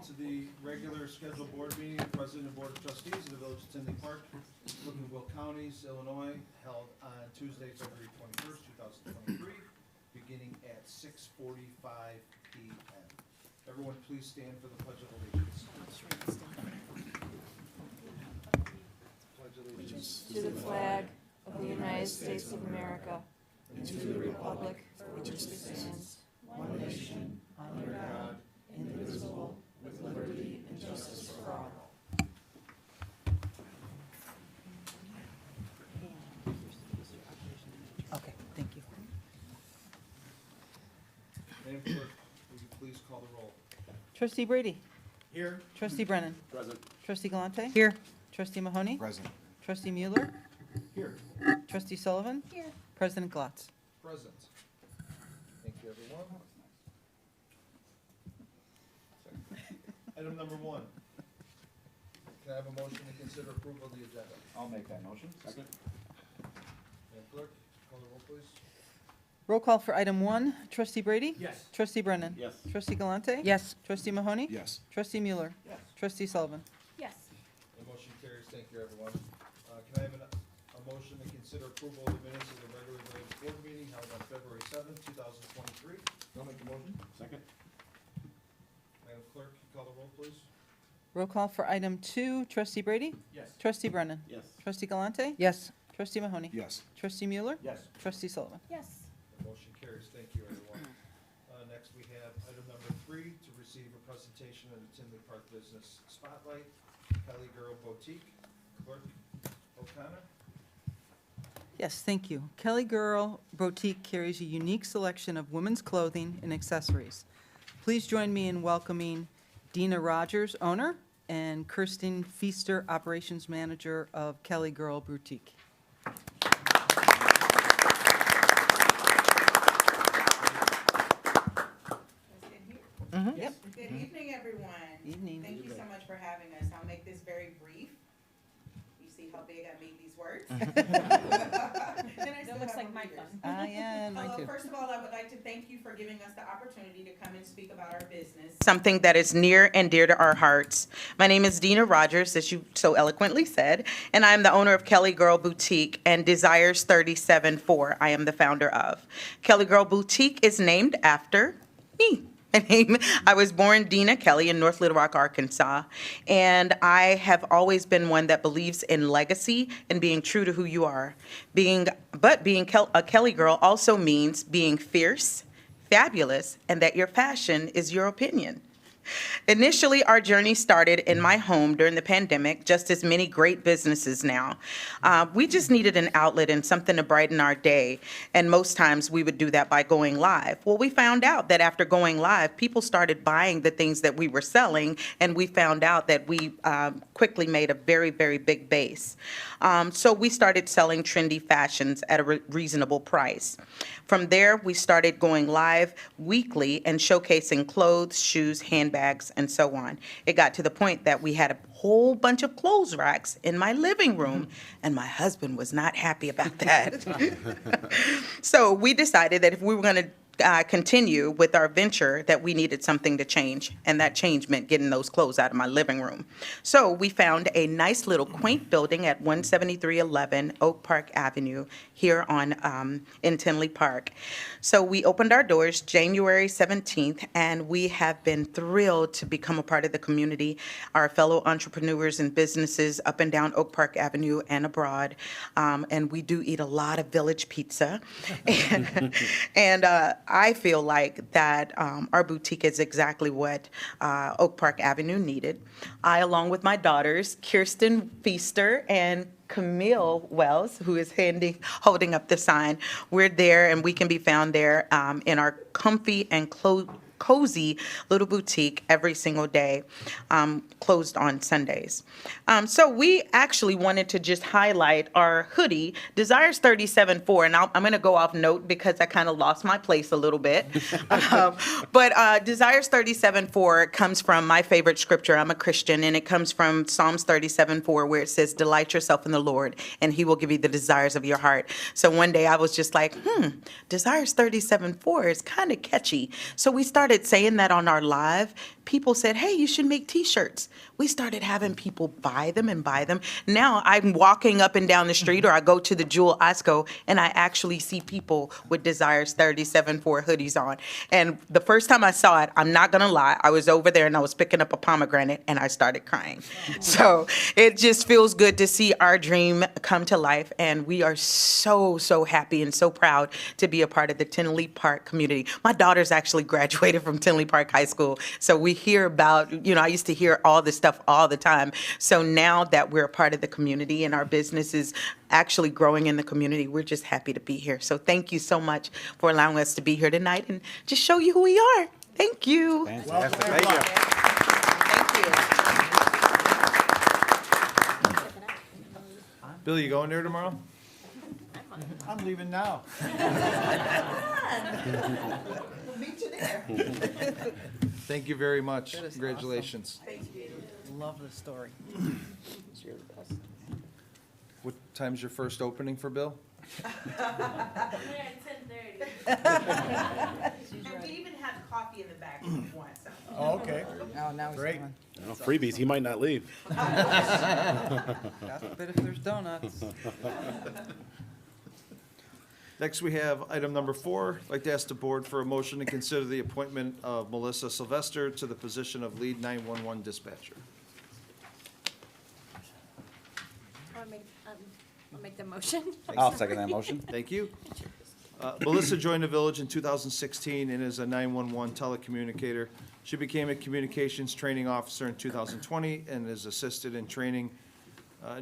to the regular scheduled board meeting of President and Board of Trustees of the Village of Tinley Park, Will Counties, Illinois, held on Tuesday, February 21st, 2023, beginning at 6:45 p.m. Everyone, please stand for the Pledge of Allegiance. Pledge allegiance To the flag of the United States of America and to the republic for which it stands, one nation, under God, indivisible, with liberty and justice for all. Okay, thank you. Madam Clerk, will you please call the roll? Trustee Brady. Here. Trustee Brennan. Present. Trustee Galante. Here. Trustee Mahoney. Present. Trustee Mueller. Here. Trustee Sullivan. Here. President Glatz. Present. Thank you, everyone. Item number 1. Can I have a motion to consider approval of the agenda? I'll make that motion. Second. Madam Clerk, call the roll, please. Roll call for item 1. Trustee Brady. Yes. Trustee Brennan. Yes. Trustee Galante. Yes. Trustee Mahoney. Yes. Trustee Mueller. Yes. Trustee Sullivan. Yes. The motion carries. Thank you, everyone. Can I have a motion to consider approval of the minutes of the regular village board meeting held on February 7th, 2023? I'll make the motion. Second. Madam Clerk, call the roll, please. Roll call for item 2. Trustee Brady. Yes. Trustee Brennan. Yes. Trustee Galante. Yes. Trustee Mahoney. Yes. Trustee Mueller. Yes. Trustee Sullivan. Yes. The motion carries. Thank you, everyone. Next, we have item number 3, to receive a presentation of the Tinley Park Business Spotlight, Kelly Girl Boutique. Clerk O'Connor. Yes, thank you. Kelly Girl Boutique carries a unique selection of women's clothing and accessories. Please join me in welcoming Dina Rogers, owner, and Kirsten Feaster, operations manager of Kelly Girl Boutique. Yep. Good evening, everyone. Evening. Thank you so much for having us. I'll make this very brief. You see how big I made these words? That looks like my fun. Yeah, mine Hello, too. first of all, I would like to thank you for giving us the opportunity to come and speak about our business. Something that is near and dear to our hearts. My name is Dina Rogers, as you so eloquently said, and I am the owner of Kelly Girl Boutique and Desires 37-4. I am the founder of. Kelly Girl Boutique is named after me. I was born Dina Kelly in North Little Rock, Arkansas, and I have always been one that believes in legacy and being true to who you are. Being a Kelly girl also means being fierce, fabulous, and that your fashion is your opinion. Initially, our journey started in my home during the pandemic, just as many great businesses now. We just needed an outlet and something to brighten our day, and most times we would do that by going live. Well, we found out that after going live, people started buying the things that we were selling, and we found out that we quickly made a very, very big base. So we started selling trendy fashions at a reasonable price. From there, we started going live weekly and showcasing clothes, shoes, handbags, and so on. It got to the point that we had a whole bunch of clothes racks in my living room, and my husband was not happy about that. So we decided that if we were going to continue with our venture, that we needed something to change, and that change meant getting those clothes out of my living room. So we found a nice little quaint building at 17311 Oak Park Avenue here in Tinley Park. So we opened our doors January 17th, and we have been thrilled to become a part of the community, our fellow entrepreneurs and businesses up and down Oak Park Avenue and abroad. And we do eat a lot of Village pizza. And I feel like that our boutique is exactly what Oak Park Avenue needed. I, along with my daughters, Kirsten Feaster and Camille Wells, who is holding up the sign, we're there, and we can be found there in our comfy and cozy little boutique every single day, closed on Sundays. So we actually wanted to just highlight our hoodie, Desires 37-4, and I'm going to go off note because I kind of lost my place a little bit. But Desires 37-4 comes from my favorite scripture. I'm a Christian, and it comes from Psalms 37-4, where it says, delight yourself in the Lord, and he will give you the desires of your heart. So one day I was just like, Desires 37-4 is kind of catchy. So we started started saying that on our live, people said, hey, you should make T-shirts. We started having people buy them and buy them. Now I'm walking up and down the street, or I go to the Jewel Osco, and I actually see people with Desires 37-4 hoodies on. And the first time I saw it, I'm not gonna lie, I was over there and I was picking up a pomegranate and I started crying. So it just feels good to see our dream come to life, and we are so, so happy and so proud to be a part of the Tinley Park community. My daughter's actually graduated from Tinley Park High School, so we hear about, I used to hear all this stuff all the time. So now that we're a part of the community and our business is actually growing in the community, we're just happy to be here. So thank you so much for allowing us to be here tonight and just show you who we are. Thank you. Fantastic. Thank you. Thank you. Bill, you going there tomorrow? I'm leaving now. Meet you there. Thank you very much. That is Congratulations. Love the story. What time's your first opening for Bill? And we even have coffee in the back if you want some. Oh, okay. Oh, now he's Great. going. No freebies, he might not leave. God forbid if there's donuts. Next, we have item number 4. I'd like to ask the board for a motion to consider the appointment of Melissa Sylvester to the position of lead 911 dispatcher. I'll make the motion. I'll second that motion. Thank you. Melissa joined the village in 2016 and is a 911 telecommunicator. She became a communications training officer in 2020 and is assisted in training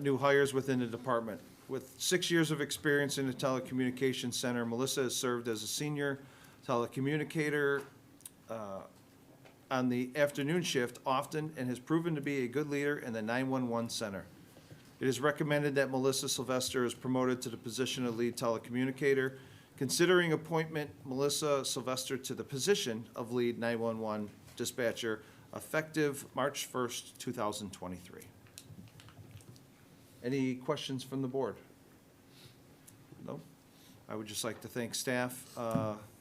new hires within the department. With 6 years of experience in the telecommunications center, Melissa has served as a senior telecommunicator on the afternoon shift often and has proven to be a good leader in the 911 center. It is recommended that Melissa Sylvester is promoted to the position of lead telecommunicator. Considering appointment Melissa Sylvester to the position of lead 911 dispatcher effective March 1st, 2023. Any questions from the board? No? I would just like to thank staff,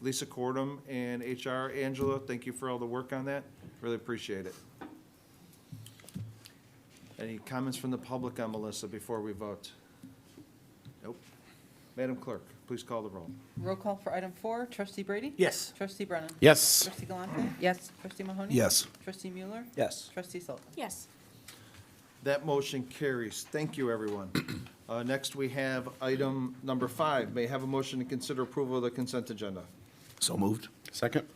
Lisa Cordum and HR Angela. Thank you for all the work on that. Really appreciate it. Any comments from the public on Melissa before we vote? Nope. Madam Clerk, please call the roll. Roll call for item 4, trustee Brady? Yes. Trustee Brennan? Yes. Trustee Galante? Yes. Trustee Mahoney? Yes. Trustee Mueller? Yes. Trustee Sullivan? Yes. That motion carries. Thank you, everyone. Next, we have item number 5. May I have a motion to consider approval of the consent agenda? So moved. Second?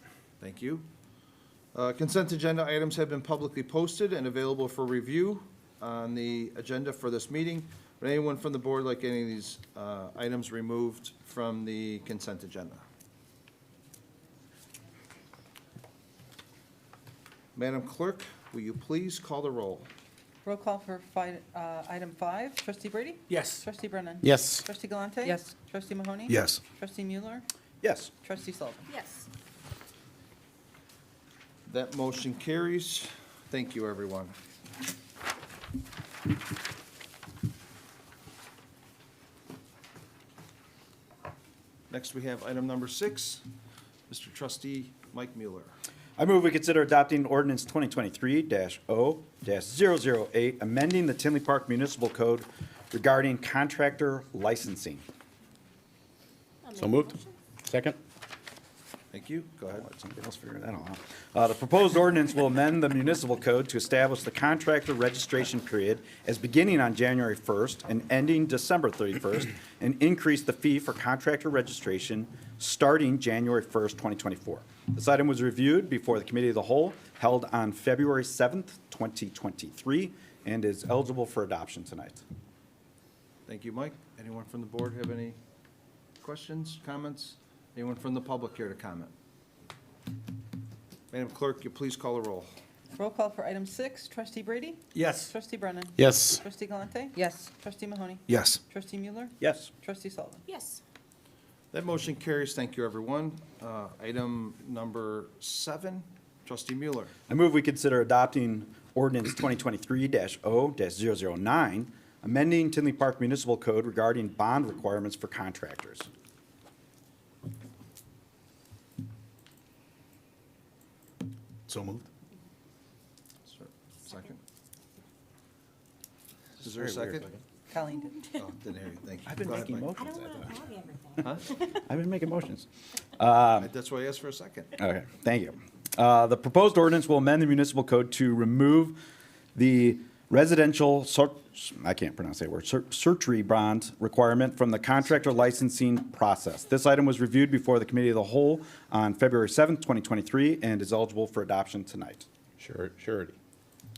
Thank you. Consent agenda items have been publicly posted and available for review on the agenda for this meeting. Would anyone from the board like any of these items removed from the consent agenda? Madam Clerk, will you please call the roll? Roll call for item 5, trustee Brady? Yes. Trustee Brennan? Yes. Trustee Galante? Yes. Trustee Mahoney? Yes. Trustee Mueller? Yes. Trustee Sullivan? Yes. That motion carries. Thank you, everyone. Next, we have item number 6. Mr. Trustee Mike Mueller. I move we consider adopting ordinance 2023-0-008, amending the Tinley Park Municipal Code regarding contractor licensing. So moved. Second? Thank you. Go ahead. Let somebody else figure that out. The proposed ordinance will amend the municipal code to establish the contractor registration period as beginning on January 1st and ending December 31st, and increase the fee for contractor registration starting January 1st, 2024. This item was reviewed before the Committee of the Whole, held on February 7th, 2023, and is eligible for adoption tonight. Thank you, Mike. Anyone from the board have any questions, comments? Anyone from the public here to comment? Madam Clerk, you please call the roll. Roll call for item 6, trustee Brady? Yes. Trustee Brennan? Yes. Trustee Galante? Yes. Trustee Mahoney? Yes. Trustee Mueller? Yes. Trustee Sullivan? Yes. That motion carries. Thank you, everyone. Item number 7, trustee Mueller. I move we consider adopting ordinance 2023-0-009, amending Tinley Park Municipal Code regarding bond requirements for contractors. So moved. Second. Is there a second? Colleen did. Oh, didn't hear you, thank you. I've been Go ahead, making Mike. motions. everything. I've been making motions. That's why I asked for a second. Okay, thank you. The proposed ordinance will amend the municipal code to remove the residential, I can't pronounce that word, surgery bond requirement from the contractor licensing process. This item was reviewed before the Committee of the Whole on February 7th, 2023, and is eligible for adoption tonight. Surety.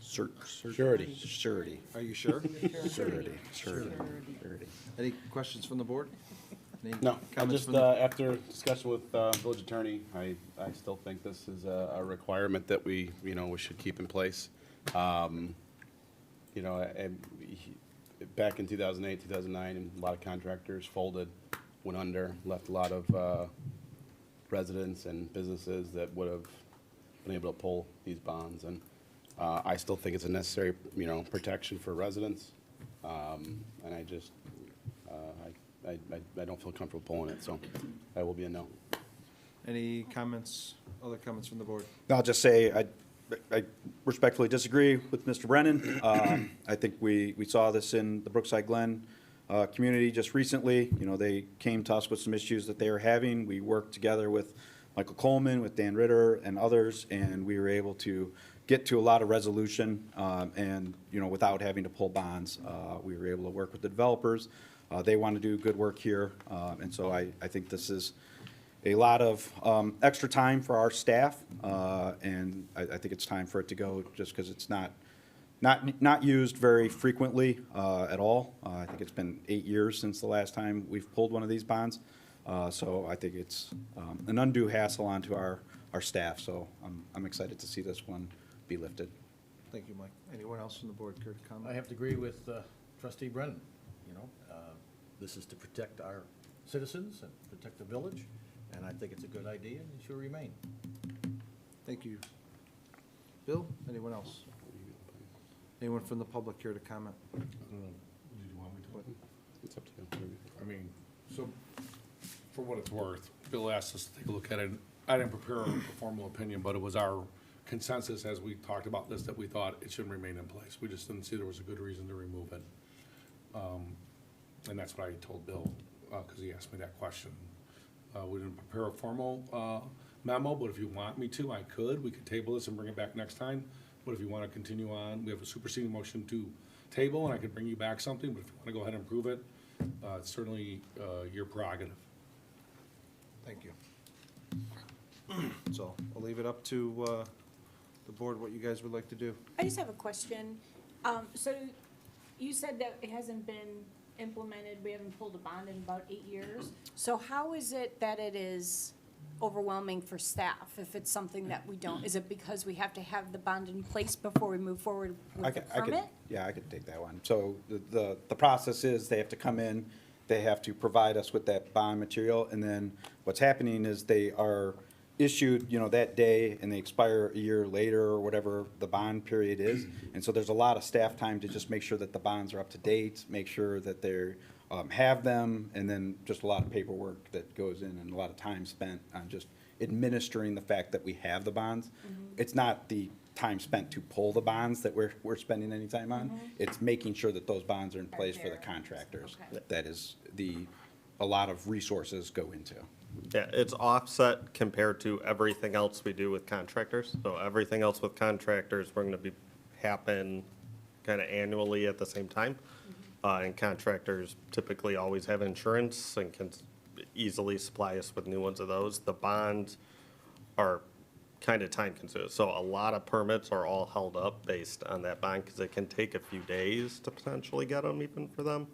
Surety. Surety. Are you sure? Surety. Surety. Any questions from the board? Any No, I comments just, from the- after discussion with village attorney, I still think this is a requirement that we should keep in place. Back in 2008, 2009, a lot of contractors folded, went under, left a lot of residents and businesses that would have been able to pull these bonds. And I still think it's a necessary, protection for residents. And I just, I don't feel comfortable pulling it, so I will be a no. Any comments, other comments from the board? I'll just say, I respectfully disagree with Mr. Brennan. I think we saw this in the Brookside Glen community just recently. They came to us with some issues that they were having. We worked together with Michael Coleman, with Dan Ritter, and others, and we were able to get to a lot of resolution, and, without having to pull bonds. We were able to work with the developers. They want to do good work here, and so I think this is a lot of extra time for our staff, and I think it's time for it to go, just because it's not used very frequently at all. I think it's been 8 years since the last time we've pulled one of these bonds, so I think it's an undue hassle onto our staff, so I'm excited to see this one be lifted. Thank you, Mike. Anyone else from the board care to comment? I have to agree with trustee Brennan, this is to protect our citizens and protect the village, and I think it's a good idea and it should remain. Thank you. Bill, anyone else? Anyone from the public care to comment? It's up to you. I mean, so, for what it's worth, Bill asked us to take a look at it. I didn't prepare a formal opinion, but it was our consensus as we talked about this, that we thought it should remain in place. We just didn't see there was a good reason to remove it. And that's what I told Bill, because he asked me that question. We didn't prepare a formal memo, but if you want me to, I could. We could table this and bring it back next time. But if you want to continue on, we have a superseding motion to table, and I could bring you back something, but if you want to go ahead and approve it, it's certainly your prerogative. Thank you. So I'll leave it up to the board what you guys would like to do. I just have a question. So you said that it hasn't been implemented, we haven't pulled a bond in about 8 years. So how is it that it is overwhelming for staff if it's something that we don't? Is it because we have to have the bond in place before we move forward with the permit? Yeah, I could take that one. So the process is they have to come in, they have to provide us with that bond material, and then what's happening is they are issued, that day, and they expire a year later, or whatever the bond period is. And so there's a lot of staff time to just make sure that the bonds are up to date, make sure that they have them, and then just a lot of paperwork that goes in, and a lot of time spent on just administering the fact that we have the bonds. It's not the time spent to pull the bonds that we're spending any time on. It's making sure that those bonds are in place for the contractors. Okay. That is a lot of resources go into. Yeah, it's offset compared to everything else we do with contractors. So everything else with contractors, we're gonna happen kind of annually at the same time. And contractors typically always have insurance and can easily supply us with new ones of those. The bonds are kind of time consuming. So a lot of permits are all held up based on that bond because it can take a few days to potentially get them even for them.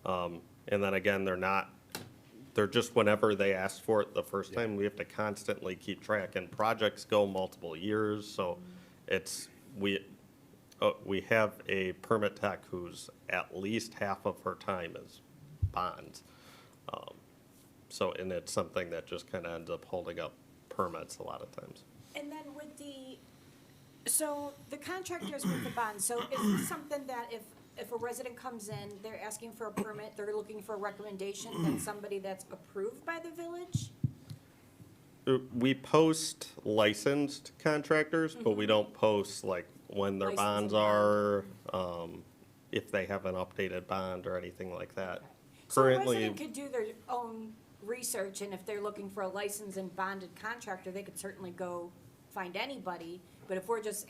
And then again, they're just whenever they ask for it the first time, we have to constantly keep track, and projects go multiple years, so we have a permit tech who's at least half of her time is bonds. And it's something that just kind of ends up holding up permits a lot of times. And then with so the contractors with the bond, so is this something that if a resident comes in, they're asking for a permit, they're looking for a recommendation, that's somebody that's approved by the village? We post licensed contractors, but we don't post like when their bonds are, if they have an updated bond or anything like that. So a Currently, resident could do their own research, and if they're looking for a licensed and bonded contractor, they could certainly go find anybody. But if we're just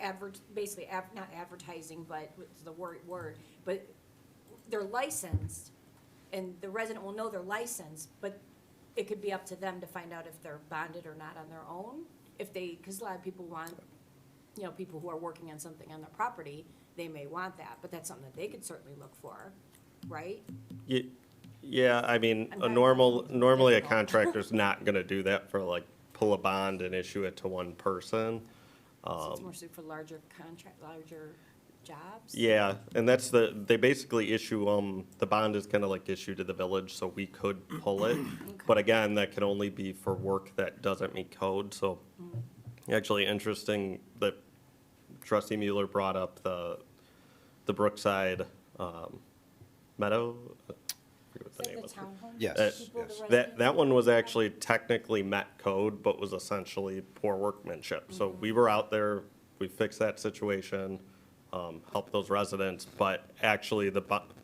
basically not advertising, but what's the word, but they're licensed, and the resident will know they're licensed, but it could be up to them to find out if they're bonded or not on their own. If they, because a lot of people want, you know, people who are working on something on their property, they may want that, but that's something that they could certainly look for, right? yeah, I mean, I'm a not- normally a difficult. contractor's not gonna do that for like, pull a bond and issue it to one person. So it's more suited for larger jobs? Yeah, and that's they basically issue, the bond is kind of like issued to the village, so we could pull it. But again, that can only be for work that doesn't meet code, so actually interesting that trustee Mueller brought up the Brookside, Meadow. I forget what Is the that name the was. townhome? Yes, People, the yes. residents? That one was actually technically met code, but was essentially poor workmanship. So we were out there, we fixed that situation, helped those residents, but actually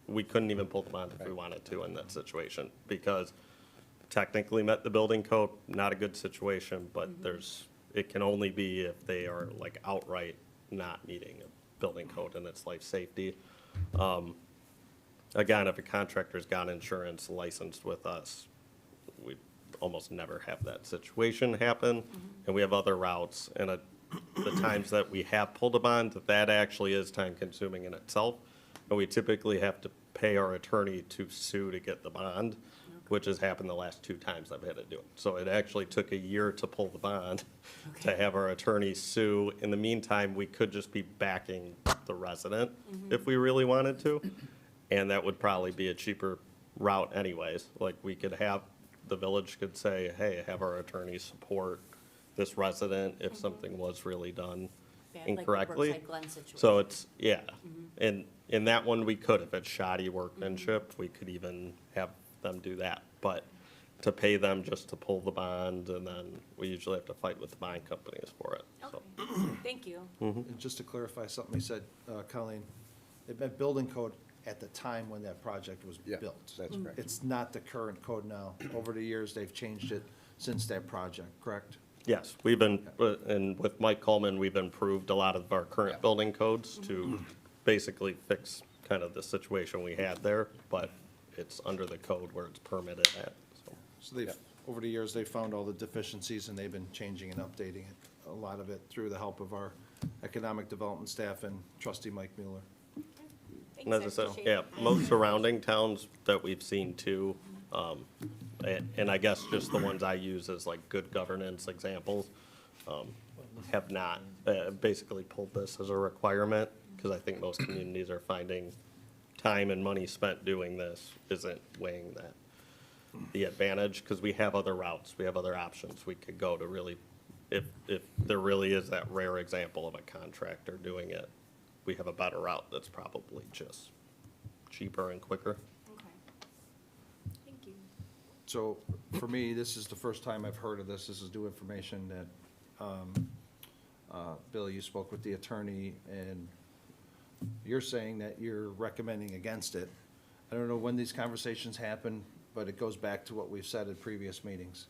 we couldn't even pull the bond if we wanted to in that situation, because technically met the building code, not a good situation, but it can only be if they are like outright not meeting a building code and it's life safety. Again, if a contractor's got insurance licensed with us, we almost never have that situation happen. And we have other routes, and the times that we have pulled a bond, that actually is time consuming in itself. And we typically have to pay our attorney to sue to get the bond, which has happened the last 2 times I've had to do it. So it actually took a year to pull the bond, to have our attorney sue. In the meantime, we could just be backing the resident if we really wanted to. And that would probably be a cheaper route anyways. Like, we could have, the village could say, hey, have our attorney support this resident if something was really done Yeah, like the incorrectly. Brookside Glen situation. So it's, yeah, and in that one, we could, if it's shoddy workmanship, we could even have them do that. But to pay them just to pull the bond, and then we usually have to fight with the bond companies for it, so. Okay, thank you. And just to clarify something you said, Colleen, it meant building code at the time when that project was Yeah, built. that's correct. It's not the current code now. Over the years, they've changed it since that project, correct? Yes, we've been, and with Mike Coleman, we've improved a lot of our current building codes to basically fix kind of the situation we had there, but it's under the code where it's permitted at, so. So they've, over the years, they've found all the deficiencies, and they've been changing and updating it, a lot of it through the help of our economic development staff and trustee Mike Mueller. And as I Thanks, said, appreciate yeah, it. most surrounding towns that we've seen too, and I guess just the ones I use as like good governance examples, have not, basically pulled this as a requirement, because I think most communities are finding time and money spent doing this isn't weighing that, the advantage, because we have other routes, we have other options we could go to really, if there really is that rare example of a contractor doing it, we have a better route that's probably just cheaper and quicker. Okay. Thank you. So for me, this is the first time I've heard of this. This is new information that, Bill, you spoke with the attorney, and you're saying that you're recommending against it. I don't know when these conversations happen, but it goes back to what we've said at previous meetings.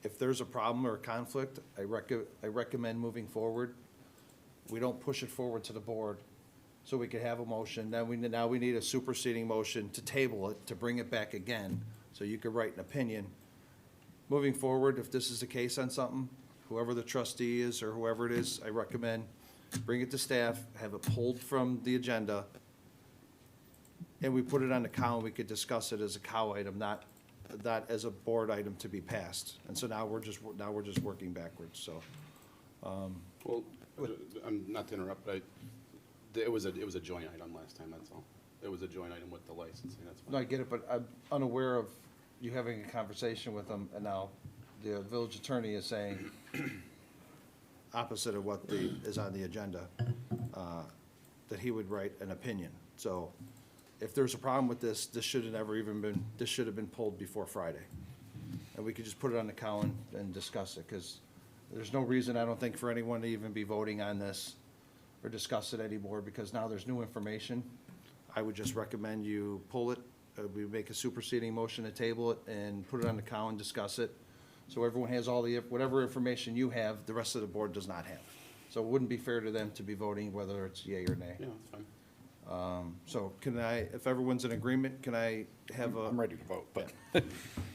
If there's a problem or a conflict, I recommend moving forward. We don't push it forward to the board, so we could have a motion. Now we need a superseding motion to table it, to bring it back again, so you could write an opinion. Moving forward, if this is the case on something, whoever the trustee is or whoever it is, I recommend bring it to staff, have it pulled from the agenda, and we put it on the cow, and we could discuss it as a cow item, not as a board item to be passed. And so now we're just working backwards, so. Well, I'm not to interrupt, but it was a joint item last time, that's all. It was a joint item with the licensing, that's No, I fine. get it, but I'm unaware of you having a conversation with them, and now the village attorney is saying opposite of what is on the agenda, that he would write an opinion. So if there's a problem with this, this should have never even been, this should have been pulled before Friday. and we could just put it on the Cowan and discuss it, because there's no reason, I don't think, for anyone to even be voting on this or discuss it anymore, because now there's new information. I would just recommend you pull it, we make a superseding motion to table it and put it on the Cowan, discuss it. So everyone has all the, whatever information you have, the rest of the board does not have. So it wouldn't be fair to them to be voting whether it's yea or nay. Yeah, that's fine. So can I, if everyone's in agreement, can I have a? I'm ready to vote, but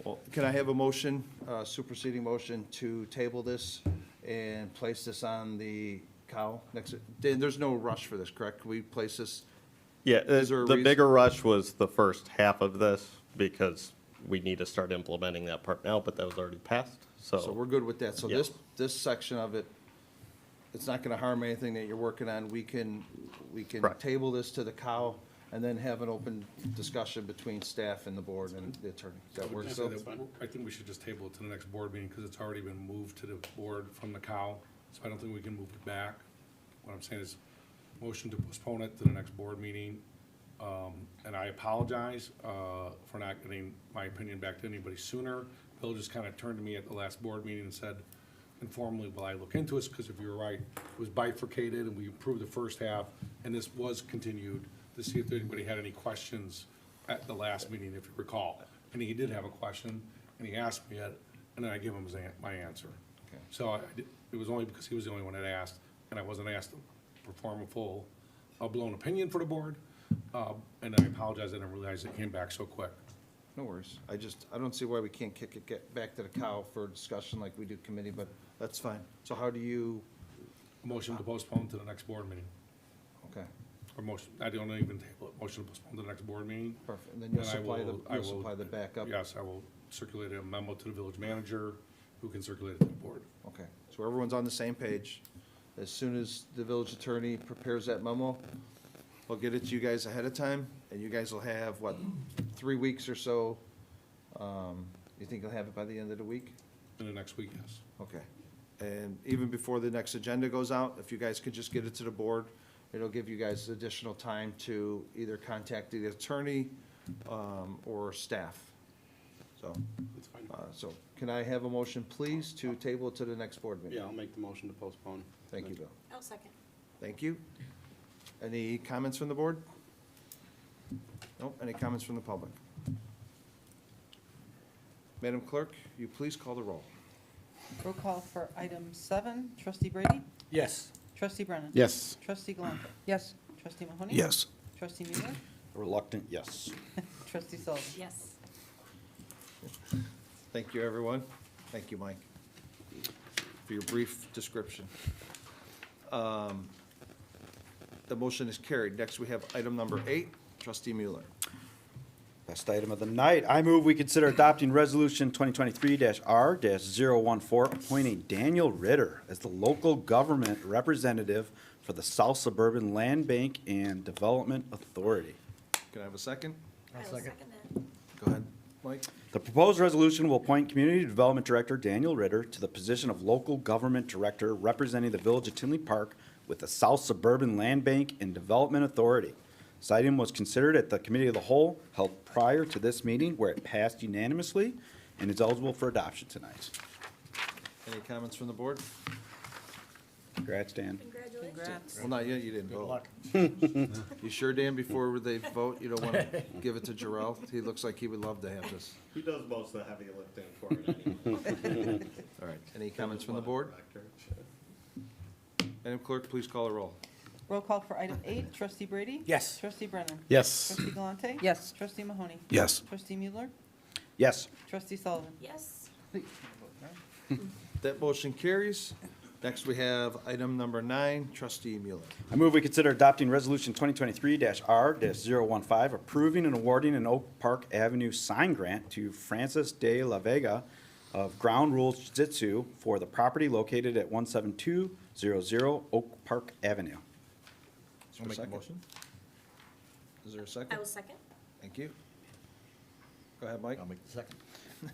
Well, can I have a motion, superseding motion to table this and place this on the cow next, Dan, there's no rush for this, correct? Can we place this? Yeah, Is there a the reason- bigger rush was the first half of this, because we need to start implementing that part now, but that was already passed, So we're good with that. So Yeah. this section of it, it's not gonna harm anything that you're working on. We can Correct. table this to the cow and then have an open discussion between staff and the board and the attorney. Does that work? I So, think that- I think we should just table it to the next board meeting, because it's already been moved to the board from the cow, so I don't think we can move it back. What I'm saying is, motion to postpone it to the next board meeting. And I apologize for not getting my opinion back to anybody sooner. Bill just kind of turned to me at the last board meeting and said, informally, will I look into this? Because if you're right, it was bifurcated, and we approved the first half, and this was continued to see if anybody had any questions at the last meeting, if you recall. And he did have a question, and he asked me it, and then I gave him my answer. Okay. So it was only because he was the only one that asked, and I wasn't asked to perform a full, blown opinion for the board. And I apologize, I didn't realize it came back so quick. no worries. I don't see why we can't get back to the cow for discussion like we do committee, but that's fine. So how do you, Motion to postpone to the next board meeting, okay, or motion, I don't even table it, motion to postpone to the next board meeting. perfect. And then you'll Then I supply the, will- I you'll will- supply the backup? Yes, I will circulate a memo to the village manager, who can circulate it to the board. Okay, so everyone's on the same page. As soon as the village attorney prepares that memo, we'll get it to you guys ahead of time, and you guys will have, what, 3 weeks or so? You think you'll have it by the end of the week? In the next week, yes. Okay. And even before the next agenda goes out, if you guys could just get it to the board, it'll give you guys additional time to either contact the attorney, or staff. So, That's fine. so can I have a motion, please, to table it to the next board meeting? Yeah, I'll make the motion to postpone. Thank you, Bill. I'll second. Thank you. Any comments from the board? Nope, any comments from the public? Madam Clerk, you please call the roll. Roll call for item 7, trustee Brady? Yes. Trustee Brennan? Yes. Trustee Galante? Yes. Trustee Mahoney? Yes. Trustee Mueller? reluctant, yes. Trustee Sullivan? Yes. Thank you, everyone. Thank you, Mike, for your brief description. The motion is carried. Next, we have item number 8, trustee Mueller. Last item of the night, I move we consider adopting Resolution 2023-R-014, appointing Daniel Ritter as the local government representative for the South Suburban Land Bank and Development Authority. Can I have a second? I'll I'll second. second that. Go ahead, Mike. The proposed resolution will appoint Community Development Director Daniel Ritter to the position of Local Government Director representing the Village of Tinley Park with the South Suburban Land Bank and Development Authority. This item was considered at the Committee of the Whole held prior to this meeting where it passed unanimously and is eligible for adoption tonight. Any comments from the board? Congrats, Dan. Congratulations. Congrats. Well, not yet, you didn't Good vote. luck. You sure, Dan, before they vote, you don't want to give it to Jarrell? He looks like he would love to have this. He does most of the heavy lifting for it anyway. All right, any comments from the board? Madam Clerk, please call the roll. Roll call for item 8, trustee Brady? Yes. Trustee Brennan? Yes. Trustee Galante? Yes. Trustee Mahoney? Yes. Trustee Mueller? Yes. Trustee Sullivan? Yes. That motion carries. Next, we have item number 9, trustee Mueller. I move we consider adopting Resolution 2023-R-015, approving and awarding an Oak Park Avenue sign grant to Francis de la Vega of Ground Rules Jiu-Jitsu for the property located at 17200 Oak Park Avenue. Is there a I'll make the second? motion. Is there a second? I will second. Thank you. Go ahead, Mike. I'll make the second.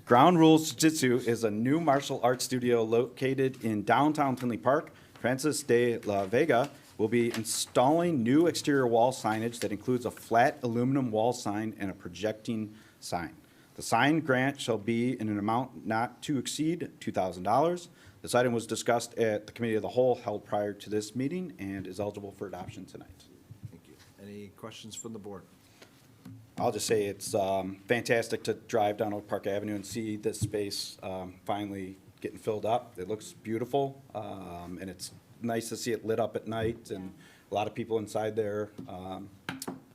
Ground Rules Jiu-Jitsu is a new martial arts studio located in downtown Tinley Park. Francis de la Vega will be installing new exterior wall signage that includes a flat aluminum wall sign and a projecting sign. The signed grant shall be in an amount not to exceed $2,000. This item was discussed at the Committee of the Whole held prior to this meeting and is eligible for adoption tonight. Thank you. Any questions from the board? I'll just say it's fantastic to drive down Oak Park Avenue and see this space finally getting filled up. It looks beautiful, and it's nice to see it lit up at night, and a lot of people inside there,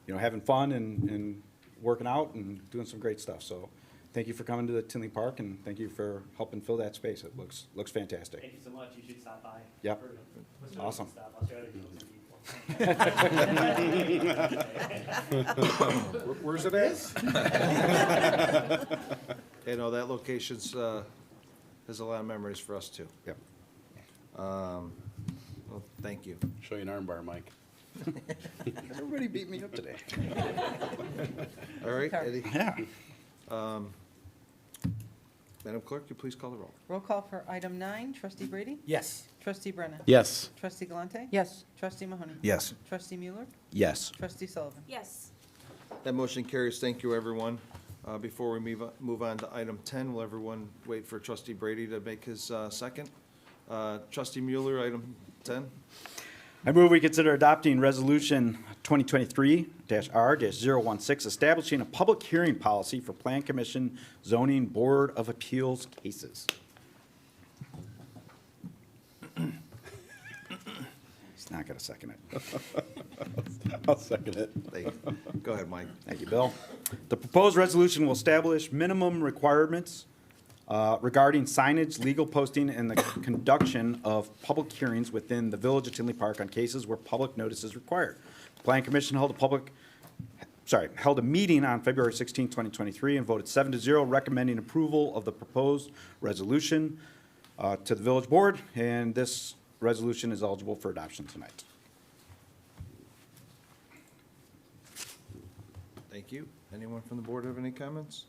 having fun and working out and doing some great stuff. So thank you for coming to the Tinley Park, and thank you for helping fill that space. It looks fantastic. Thank you so much. You should stop by. Yep. Or- Awesome. Stop. I'll show you Where's it at? That location's, has a lot of memories for us too. Yep. Well, thank you. Show you an arm bar, Mike. Everybody beat me up today. All right, Eddie. Yeah. Madam Clerk, you please call the roll. Roll call for item 9, trustee Brady? Yes. Trustee Brennan? Yes. Trustee Galante? Yes. Trustee Mahoney? Yes. Trustee Mueller? Yes. Trustee Sullivan? Yes. That motion carries. Thank you, everyone. Before we move on to item 10, will everyone wait for trustee Brady to make his second? Trustee Mueller, item 10. I move we consider adopting Resolution 2023-R-016, establishing a public hearing policy for Plan Commission Zoning Board of Appeals cases. He's not going to second it. I'll second it. Go ahead, Mike. Thank you, Bill. The proposed resolution will establish minimum requirements regarding signage, legal posting, and the conduction of public hearings within the Village of Tinley Park on cases where public notice is required. The Plan Commission held a meeting on February 16, 2023, and voted 7-0, recommending approval of the proposed resolution to the Village Board, and this resolution is eligible for adoption tonight. Thank you. Anyone from the board have any comments?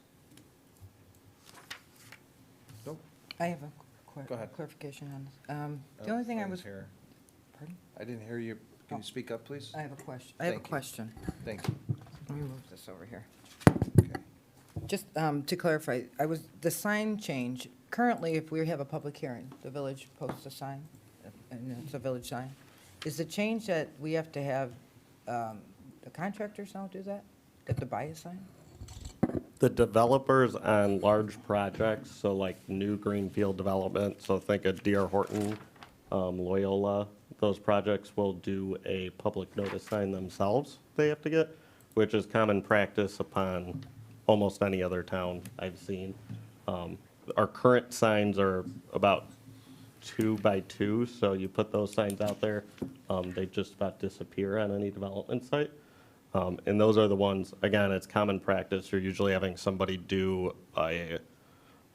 Nope. I have a Go ahead. clarification on this. The only thing I was, Here. pardon? I didn't hear you. Can you speak up, please? I have a question. I have a Thank you. question. Thank you. Let me move this over here. Okay. Just to clarify, the sign change, currently, if we have a public hearing, the village posts a sign, and it's a village sign. Is the change that we have to have the contractors now do that? Have to buy a sign? The developers on large projects, so like new greenfield development, so think of D.R. Horton, Loyola, those projects will do a public notice sign themselves they have to get, which is common practice upon almost any other town I've seen. Our current signs are about 2 by 2, so you put those signs out there, they just about disappear on any development site. And those are the ones, again, it's common practice, you're usually having somebody do a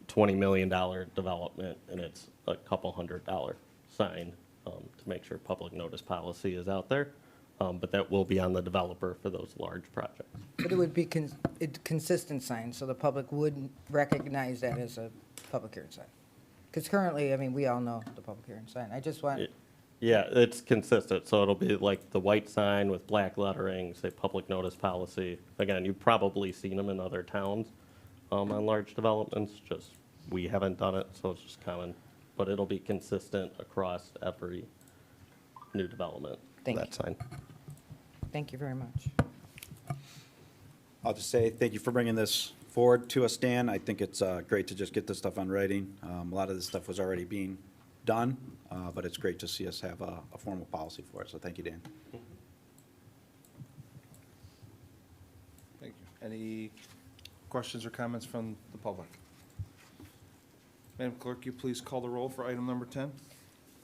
$20 million development, and it's a couple $100 sign to make sure public notice policy is out there. But that will be on the developer for those large projects. But it would be consistent sign, so the public would recognize that as a public hearing sign. Because currently, we all know the public hearing sign. I just want, Yeah, it's consistent, so it'll be like the white sign with black lettering, say public notice policy. Again, you've probably seen them in other towns on large developments, just we haven't done it, so it's just common. But it'll be consistent across every new development, Thank that you. sign. thank you very much. I'll just say thank you for bringing this forward to us, Dan. I think it's great to just get this stuff on writing. A lot of this stuff was already being done, but it's great to see us have a formal policy for it, so thank you, Dan. Thank you. Any questions or comments from the public? Madam Clerk, you please call the roll for item number 10?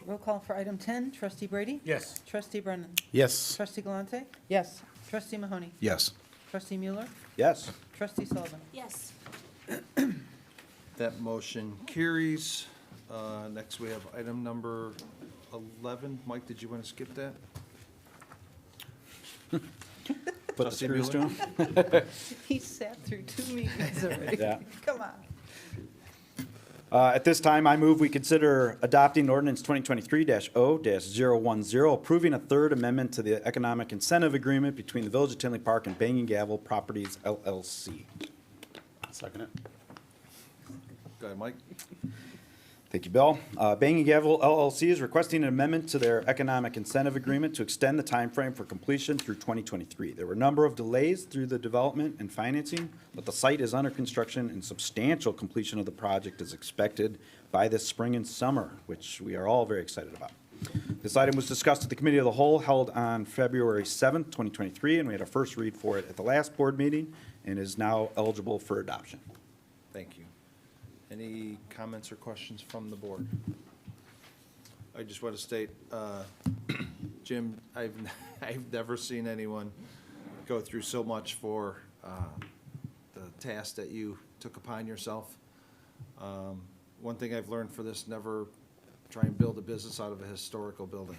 Roll call for item 10, trustee Brady? Yes. Trustee Brennan? Yes. Trustee Galante? Yes. Trustee Mahoney? Yes. Trustee Mueller? Yes. Trustee Sullivan? Yes. That motion carries. Next, we have item number 11. Mike, did you want to skip that? Put the Trustee screws to Mueller? him. He sat through 2 meetings already. Yeah. Come on. At this time, I move we consider adopting ordinance 2023-0-010, approving a third amendment to the economic incentive agreement between the Village of Tinley Park and Banging Gavel Properties LLC. Second it. Go ahead, Mike. Thank you, Bill. Banging Gavel LLC is requesting an amendment to their economic incentive agreement to extend the timeframe for completion through 2023. There were a number of delays through the development and financing, but the site is under construction and substantial completion of the project is expected by this spring and summer, which we are all very excited about. This item was discussed at the Committee of the Whole held on February 7th, 2023, and we had a first read for it at the last board meeting and is now eligible for adoption. Thank you. Any comments or questions from the board? I just want to state, Jim, I've never seen anyone go through so much for the task that you took upon yourself. One thing I've learned for this, never try and build a business out of a historical building.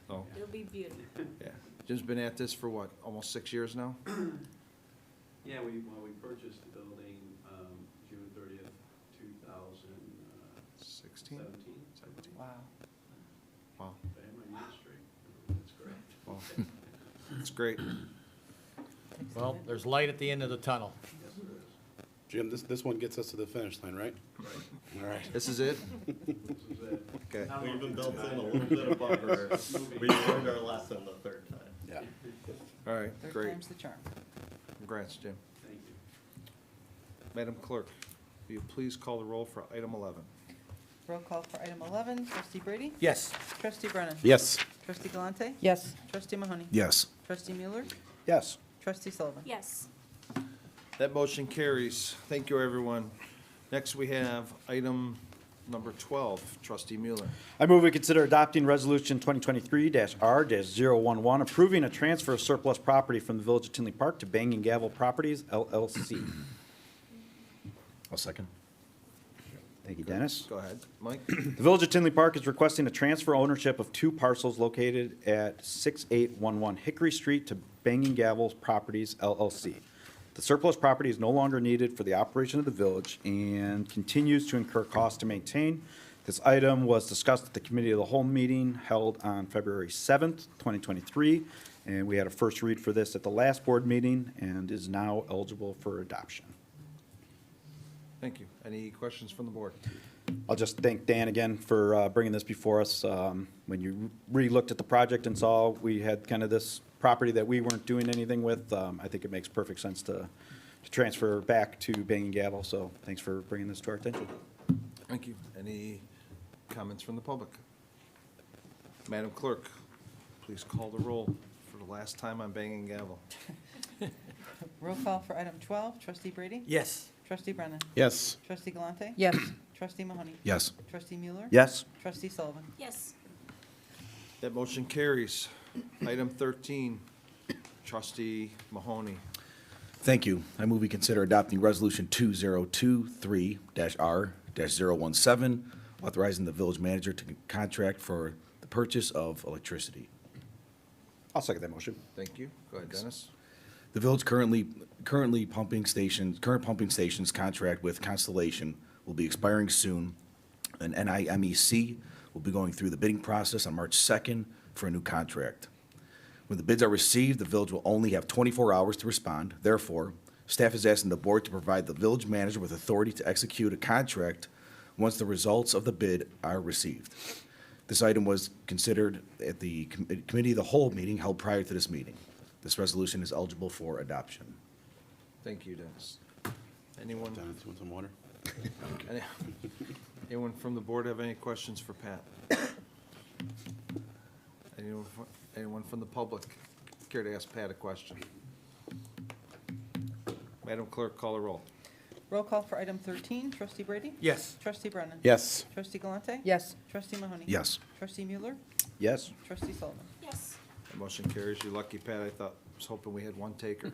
So, It'll be beautiful. yeah. Jim's been at this for what, almost 6 years now? Yeah, we purchased the building, June 30th, 16? 2017. 17. Wow. Wow. Family ministry, that's great. Wow. It's great. Well, there's light at the end of the tunnel. Yes, there is. Jim, this one gets us to the finish line, right? All right. This is it? This is it. Okay. We even built in a little bit of buffer. We learned our lesson the third time. Yeah. All right, Third great. time's the charm. Congrats, Jim. Thank you. Madam Clerk, will you please call the roll for item 11? Roll call for item 11, trustee Brady? Yes. Trustee Brennan? Yes. Trustee Galante? Yes. Trustee Mahoney? Yes. Trustee Mueller? Yes. Trustee Sullivan? Yes. That motion carries. Thank you, everyone. Next, we have item number 12, trustee Mueller. I move we consider adopting Resolution 2023-R-011, approving a transfer of surplus property from the Village of Tinley Park to Banging Gavel Properties LLC. I'll second. Thank you, Dennis. Go ahead, Mike. The Village of Tinley Park is requesting to transfer ownership of two parcels located at 6811 Hickory Street to Banging Gavel Properties LLC. The surplus property is no longer needed for the operation of the village and continues to incur costs to maintain. This item was discussed at the Committee of the Whole meeting held on February 7th, 2023, and we had a first read for this at the last board meeting and is now eligible for adoption. Thank you. Any questions from the board? I'll just thank Dan again for bringing this before us. When you re-looked at the project and saw we had kind of this property that we weren't doing anything with, I think it makes perfect sense to transfer back to Banging Gavel. So thanks for bringing this to our attention. Thank you. Any comments from the public? Madam Clerk, please call the roll for the last time on Banging Gavel. Roll call for item 12, trustee Brady? Yes. Trustee Brennan? Yes. Trustee Galante? Yes. Trustee Mahoney? Yes. Trustee Mueller? Yes. Trustee Sullivan? Yes. That motion carries. Item 13, trustee Mahoney. Thank you. I move we consider adopting Resolution 2023-R-017, authorizing the village manager to contract for the purchase of electricity. I'll second that motion. Thank you. Go ahead, Dennis. The village current pumping stations contract with Constellation will be expiring soon, and NIMEC will be going through the bidding process on March 2nd for a new contract. When the bids are received, the village will only have 24 hours to respond. Therefore, staff is asking the board to provide the village manager with authority to execute a contract once the results of the bid are received. This item was considered at the Committee of the Whole meeting held prior to this meeting. This resolution is eligible for adoption. Thank you, Dennis. Anyone, Dennis, you want some water? anyone from the board have any questions for Pat? Anyone from the public care to ask Pat a question? Madam Clerk, call the roll. Roll call for item 13, trustee Brady? Yes. Trustee Brennan? Yes. Trustee Galante? Yes. Trustee Mahoney? Yes. Trustee Mueller? Yes. Trustee Sullivan? Yes. The motion carries. You're lucky, Pat. I was hoping we had one taker.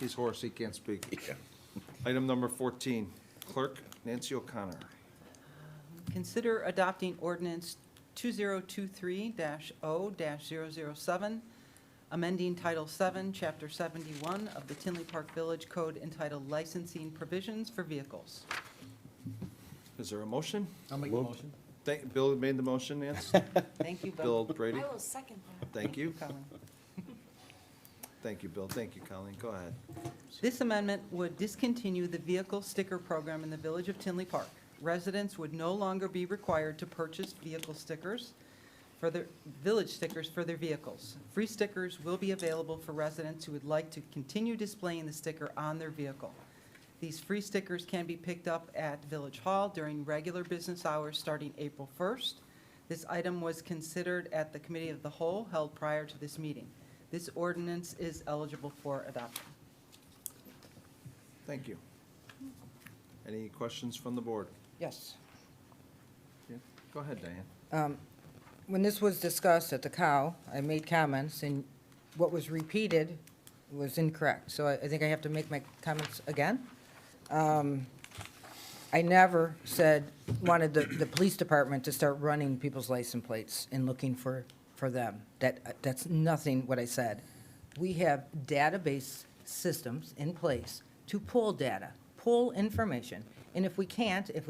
He's hoarse, he can't speak. Item number 14, Clerk Nancy O'Connor. Consider adopting ordinance 2023-0-007, amending Title 7, Chapter 71 of the Tinley Park Village Code entitled Licensing Provisions for Vehicles. Is there a motion? I'll make the motion. Bill made the motion, Nance. Thank you, Bill Bill. Brady, I will second that. thank you. Colin. Thank you, Bill. Thank you, Colleen. Go ahead. This amendment would discontinue the vehicle sticker program in the Village of Tinley Park. Residents would no longer be required to purchase vehicle stickers for their, village stickers for their vehicles. Free stickers will be available for residents who would like to continue displaying the sticker on their vehicle. These free stickers can be picked up at Village Hall during regular business hours starting April 1st. This item was considered at the Committee of the Whole held prior to this meeting. This ordinance is eligible for adoption. Thank you. Any questions from the board? Yes. Yeah. Go ahead, Diane. When this was discussed at the COW, I made comments, and what was repeated was incorrect. So I think I have to make my comments again. I never wanted the police department to start running people's license plates and looking for them. That's nothing what I said. We have database systems in place to pull data, pull information. And if we can't, it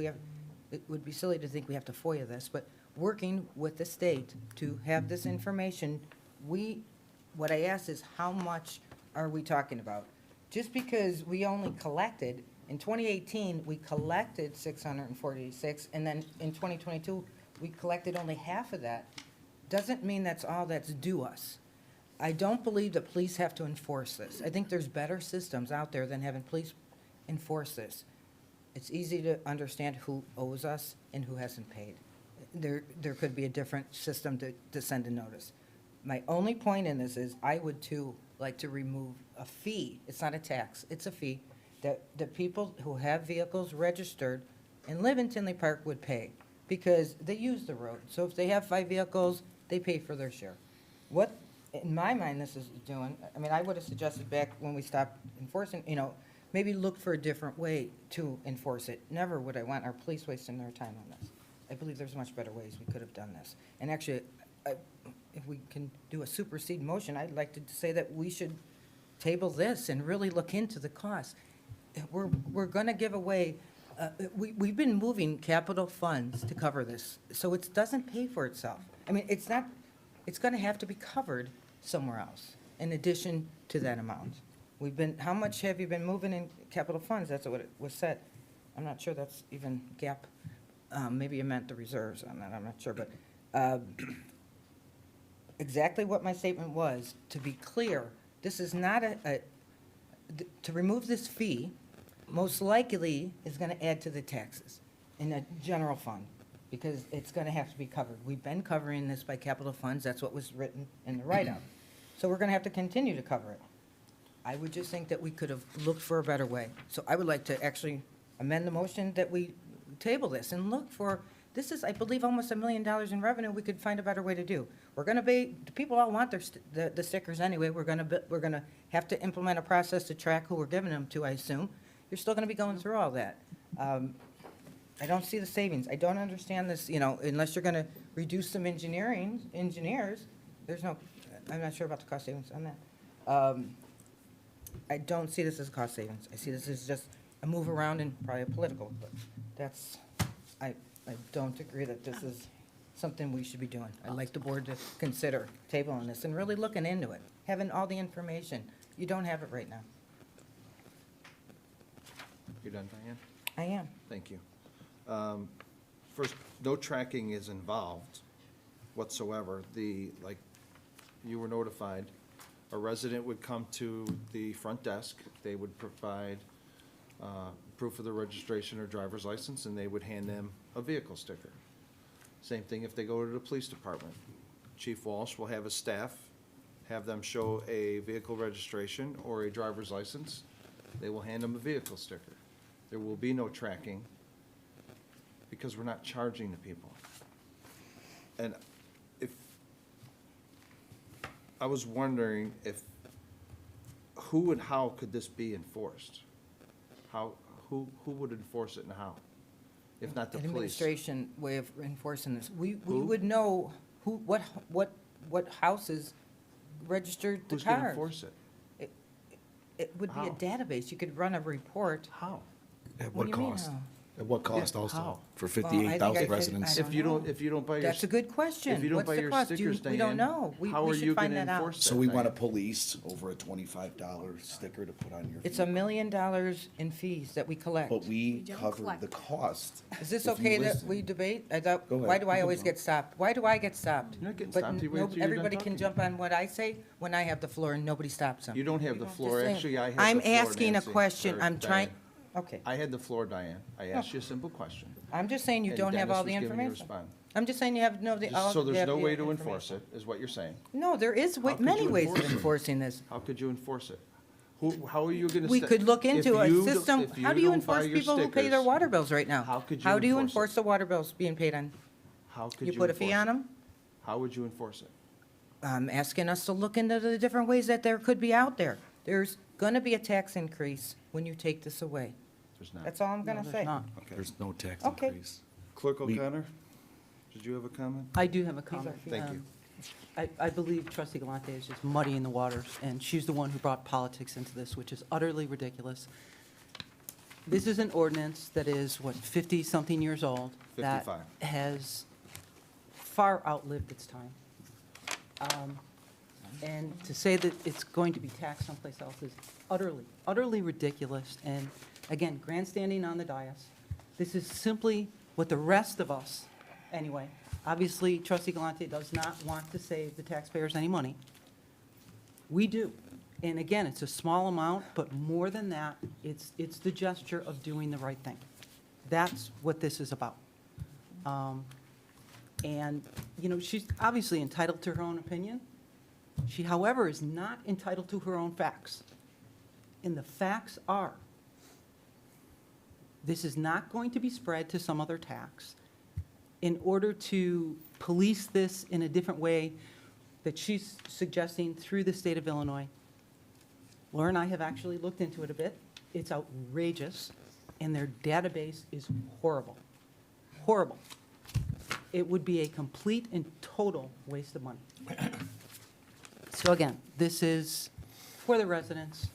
would be silly to think we have to FOIA this, but working with the state to have this information, what I asked is, how much are we talking about? Just because we only collected, in 2018, we collected 646, and then in 2022, we collected only half of that, doesn't mean that's all that's due us. I don't believe that police have to enforce this. I think there's better systems out there than having police enforce this. It's easy to understand who owes us and who hasn't paid. There could be a different system to send a notice. My only point in this is, I would too like to remove a fee. It's not a tax, it's a fee that the people who have vehicles registered and live in Tinley Park would pay, because they use the road. So if they have 5 vehicles, they pay for their share. What, in my mind, this is doing, I mean, I would have suggested back when we stopped enforcing, maybe look for a different way to enforce it. Never would I want our police wasting their time on this. I believe there's much better ways we could have done this. And actually, if we can do a supersede motion, I'd like to say that we should table this and really look into the cost. We're going to give away, we've been moving capital funds to cover this, so it doesn't pay for itself. I mean, it's going to have to be covered somewhere else in addition to that amount. How much have you been moving in capital funds? That's what it was said. I'm not sure that's even gap. Maybe you meant the reserves on that, I'm not sure, but exactly what my statement was, to be clear, this is not to remove this fee, most likely is going to add to the taxes in the general fund, because it's going to have to be covered. We've been covering this by capital funds, that's what was written in the write-up. So we're going to have to continue to cover it. I would just think that we could have looked for a better way. So I would like to actually amend the motion that we table this and look for, this is, I believe, almost $1 million in revenue we could find a better way to do. We're going to be, people all want the stickers anyway. We're going to have to implement a process to track who we're giving them to, I assume. You're still going to be going through all that. I don't see the savings. I don't understand this, unless you're going to reduce some engineers, there's no, I'm not sure about the cost savings on that. I don't see this as cost savings. I see this as just a move around and probably a political, but that's, I don't agree that this is something we should be doing. I'd like the board to consider tabling this and really looking into it, having all the information. You don't have it right now. You're done, Diane? I am. Thank you. First, no tracking is involved whatsoever. Like you were notified, a resident would come to the front desk, they would provide proof of their registration or driver's license, and they would hand them a vehicle sticker. Same thing if they go to the police department. Chief Walsh will have his staff have them show a vehicle registration or a driver's license. They will hand them a vehicle sticker. There will be no tracking because we're not charging the people. And I was wondering who and how could this be enforced? Who would enforce it and how? If not the police? Administration way of enforcing this. We Who? would know what houses registered the Who's going to cars. enforce it? It would be a How? database. You could run a report. How? At What what do you mean cost? how? At what cost Yeah, also? how? For I think I 58,000 said- residents? I don't know. If you don't buy your. That's a good question. If you don't What's buy the your cost? stickers, We don't Diane, know. how We are should you find gonna that out. enforce that? So we want to Diane? police over a $25 sticker to put on your It's vehicle. $1 million in fees that we collect. But we don't cover collect. the cost. Is this If you okay that listen. we debate? I thought, Go ahead. why do I You always can get stopped? Why do I get stopped? You're not getting But stopped. You wait no- till you're done everybody can talking. jump on what I say when I have the floor and nobody stops them. You don't have the floor. Just saying. Actually, I have the I'm floor, asking a Nancy, question. or I'm trying, Diane. okay. I had the floor, Diane. I asked you a simple question. I'm just saying you and don't have Dennis all the was giving you a information. response. I'm just saying you have no, the all. So you there's have no the way to enforce information. it, is what you're saying? No, there is How could many you ways of enforce it? enforcing this. How could you enforce it? How are you gonna? We could look into a system. How do you enforce people who pay their stickers, water bills right now? How could you How do you enforce it? enforce the water bills being paid on? How could You you put a fee enforce on it? them? How would you enforce it? Asking us to look into the different ways that there could be out there. There's gonna be a tax increase when you take this away. There's not. That's all I'm gonna There's say. not. There's no tax Okay. increase. Clerk We- O'Connor, did you have a comment? I do have a comment. Thank you. I believe trustee Galante is just muddying the waters, and she's the one who brought politics into this, which is utterly ridiculous. This is an ordinance that is, what, 50-something years old? 55. That has far outlived its time. And to say that it's going to be taxed someplace else is utterly ridiculous. And again, grandstanding on the dais. This is simply what the rest of us, anyway, obviously trustee Galante does not want to save the taxpayers any money. We do. And again, it's a small amount, but more than that, it's the gesture of doing the right thing. That's what this is about. And, you know, she's obviously entitled to her own opinion. She, however, is not entitled to her own facts. And the facts are, this is not going to be spread to some other tax. In order to police this in a different way that she's suggesting through the state of Illinois, Laura and I have actually looked into it a bit. It's outrageous, and their database is horrible. Horrible. It would be a complete and total waste of money. So again, this is for the residents.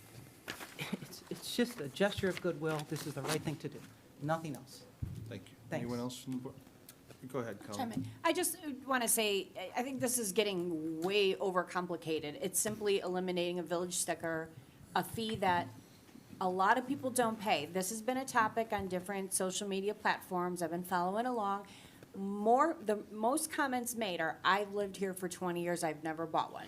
It's just a gesture of goodwill. This is the right thing to do, nothing else. Thank you. Thanks. Anyone else from the board? Go ahead, Colin. I just want to say, I think this is getting way overcomplicated. It's simply eliminating a village sticker, a fee that a lot of people don't pay. This has been a topic on different social media platforms. I've been following along. The most comments made are, I've lived here for 20 years, I've never bought one.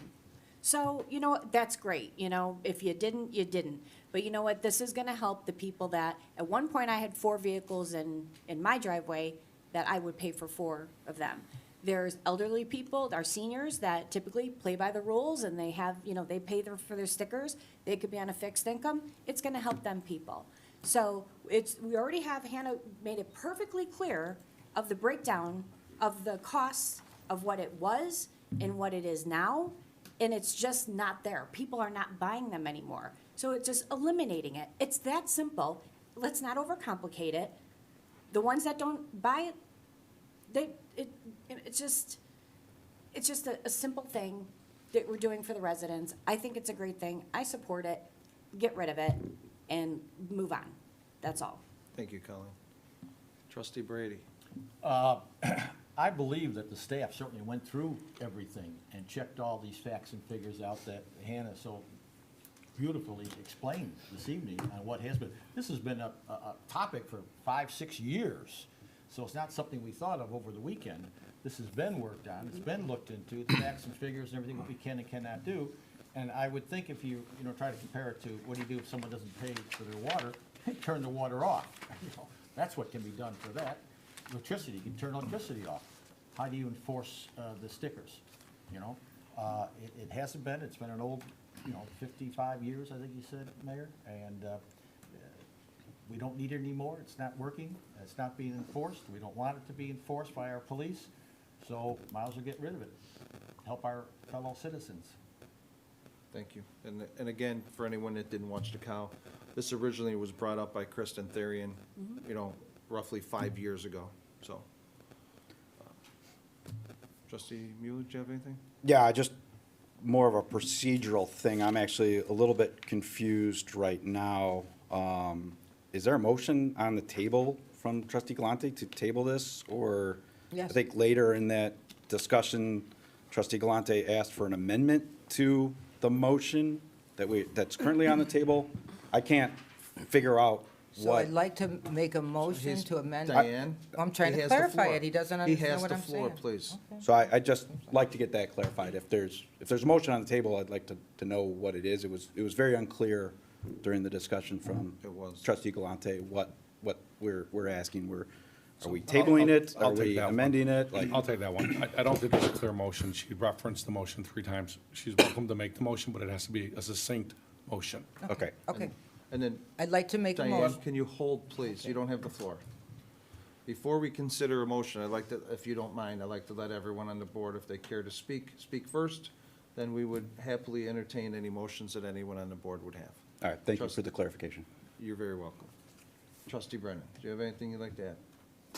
So, you know, what, that's great, you know, if you didn't, you didn't. But you know what, this is gonna help the people that, at one point I had 4 vehicles in my driveway that I would pay for 4 of them. There's elderly people, our seniors that typically play by the rules and they have, you know, they pay for their stickers. They could be on a fixed income. It's gonna help them people. So we already have, Hannah made it perfectly clear of the breakdown of the costs of what it was and what it is now. And it's just not there. People are not buying them anymore. So it's just eliminating it. It's that simple. Let's not overcomplicate it. The ones that don't buy it, it's just a simple thing that we're doing for the residents. I think it's a great thing. I support it. Get rid of it and move on. That's all. Thank you, Colin. Trustee Brady. I believe that the staff certainly went through everything and checked all these facts and figures out that Hannah so beautifully explained this evening on what has been. This has been a topic for 5-6 years, so it's not something we thought of over the weekend. This has been worked on, it's been looked into, the facts and figures and everything, what we can and cannot do. And I would think if you try to compare it to what do you do if someone doesn't pay for their water, turn the water off. That's what can be done for that. Electricity, you can turn electricity off. How do you enforce the stickers? It hasn't been, it's been an old, 55 years, I think you said, Mayor, and we don't need it anymore. It's not working. It's not being enforced. We don't want it to be enforced by our police, so might as well get rid of it. Help our fellow citizens. Thank you. And again, for anyone that didn't watch the cow, this originally was brought up by Kristen Therian, roughly 5 years ago, so. Trustee Mueller, do you have anything? Yeah, just more of a procedural thing. I'm actually a little bit confused right now. Is there a motion on the table from trustee Galante to table this, or? Yes. I think later in that discussion, trustee Galante asked for an amendment to the motion that's currently on the table. I can't figure out So what. I'd like to make a motion He's- to amend. Diane? I'm trying he to has the clarify floor. it. He doesn't He understand has what the I'm floor, saying. please. So I just like to get that clarified. If there's a motion on the table, I'd like to know what it is. It was very unclear during the discussion from It was. trustee Galante, what we're asking. Are we tabling it? Are I'll take we that one. amending it? Like, I'll take that one. I don't think there's a clear motion. She referenced the motion 3 times. She's welcome to make the motion, but it has to be a succinct motion. okay. Okay, And then, I'd like to make a Diane, motion. can you hold, please? You don't have the floor. Before we consider a motion, I'd like to, if you don't mind, I'd like to let everyone on the board, if they care to speak first. Then we would happily entertain any motions that anyone on the board would have. All right, thank you Trust- for the clarification. You're very welcome. Trustee Brennan, do you have anything you'd like to add?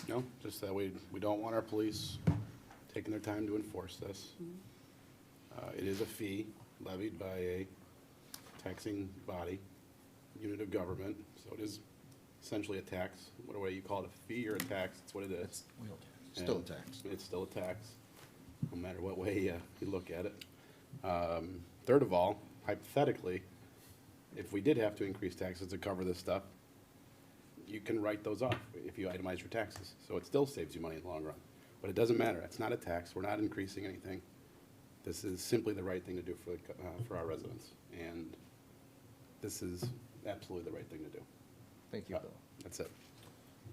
No, just that we don't want our police taking their time to enforce this. It is a fee levied by a taxing body, unit of government, so it is essentially a tax. Whatever way you call it, a fee or a tax, it's what it is. Still a And tax. It's still a tax, no matter what way you look at it. Third of all, hypothetically, if we did have to increase taxes to cover this stuff, you can write those off if you itemize your taxes. So it still saves you money in the long run. But it doesn't matter. It's not a tax. We're not increasing anything. This is simply the right thing to do for our residents. And this is absolutely the right thing to do. Thank you, Bill. That's it.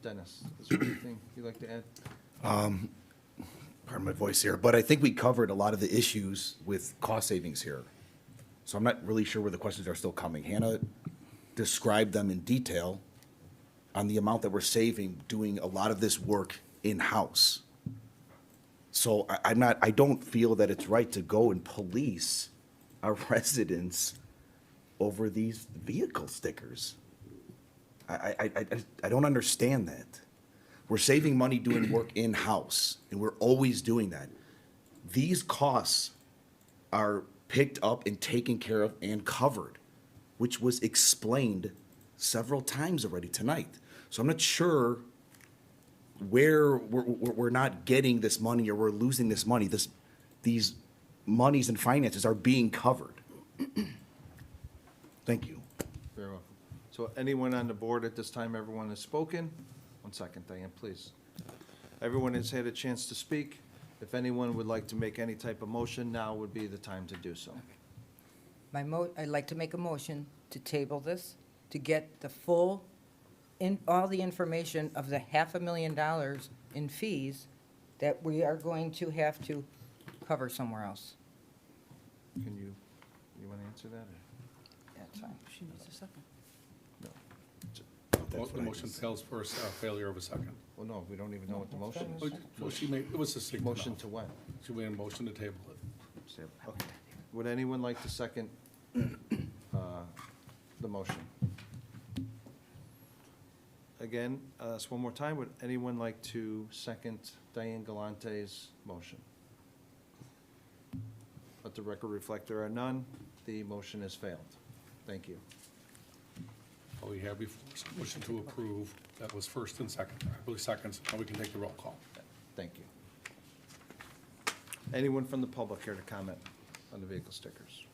Dennis, is there anything you'd like to add? Pardon my voice here, but I think we covered a lot of the issues with cost savings here. So I'm not really sure where the questions are still coming. Hannah described them in detail on the amount that we're saving doing a lot of this work in-house. So I don't feel that it's right to go and police our residents over these vehicle stickers. I don't understand that. We're saving money doing work in-house, and we're always doing that. These costs are picked up and taken care of and covered, which was explained several times already tonight. So I'm not sure where we're not getting this money or we're losing this money. These monies and finances are being covered. Thank you. Very welcome. So anyone on the board at this time, everyone has spoken? 1 second, Diane, please. Everyone has had a chance to speak. If anyone would like to make any type of motion, now would be the time to do so. I'd like to make a motion to table this, to get the full, all the information of the $500,000 in fees that we are going to have to cover somewhere else. Can you want to answer that? or- That's fine. She needs a second. No. The motion fails for a failure of a second. Well, no, we don't even know what the motion is. Well, she made, it was succinct enough. Motion to what? She made a motion to table it. Okay. Would anyone like to second the motion? Again, so one more time, would anyone like to second Diane Galante's motion? Let the record reflect there are none. The motion has failed. Thank you. All we have before is a motion to approve. That was first and second. I believe seconds. Now we can take the roll call. Thank you. Anyone from the public here to comment on the vehicle stickers?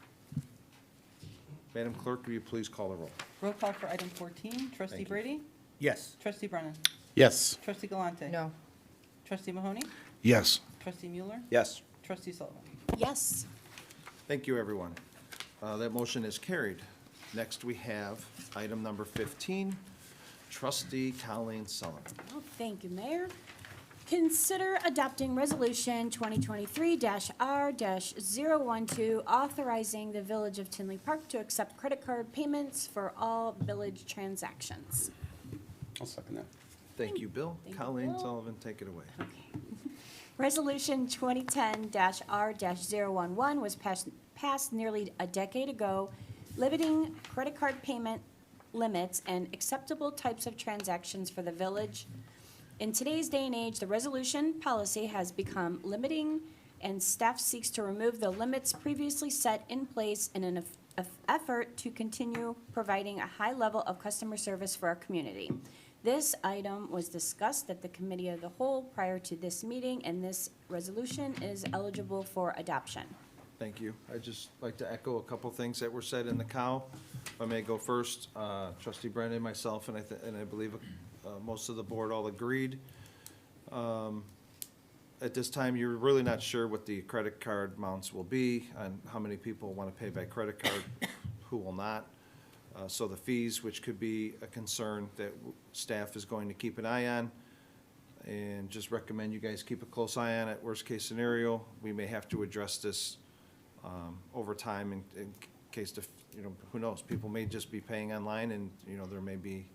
Madam Clerk, will you please call the roll? Roll call for item 14, trustee Thank you. Brady? Yes. Trustee Brennan? Yes. Trustee Galante? No. Trustee Mahoney? Yes. Trustee Mueller? Yes. Trustee Sullivan? Yes. Thank you, everyone. That motion is carried. Next, we have item number 15, trustee Colleen Sullivan. Oh, thank you, Mayor. Consider adopting Resolution 2023-R-012, authorizing the Village of Tinley Park to accept credit card payments for all village transactions. I'll second that. Thank you, Bill. Thank you, Colleen Bill. Sullivan, take it away. Resolution 2010-R-011 was passed nearly a decade ago, limiting credit card payment limits and acceptable types of transactions for the village. In today's day and age, the resolution policy has become limiting, and staff seeks to remove the limits previously set in place in an effort to continue providing a high level of customer service for our community. This item was discussed at the committee of the whole prior to this meeting, and this resolution is eligible for adoption. Thank you. I'd just like to echo a couple things that were said in the cow. If I may go first, trustee Brennan, myself, and I believe most of the board all agreed. At this time, you're really not sure what the credit card amounts will be and how many people want to pay by credit card, who will not. So the fees, which could be a concern that staff is going to keep an eye on. And just recommend you guys keep a close eye on it. Worst case scenario, we may have to address this over time in case, who knows? People may just be paying online and, there may be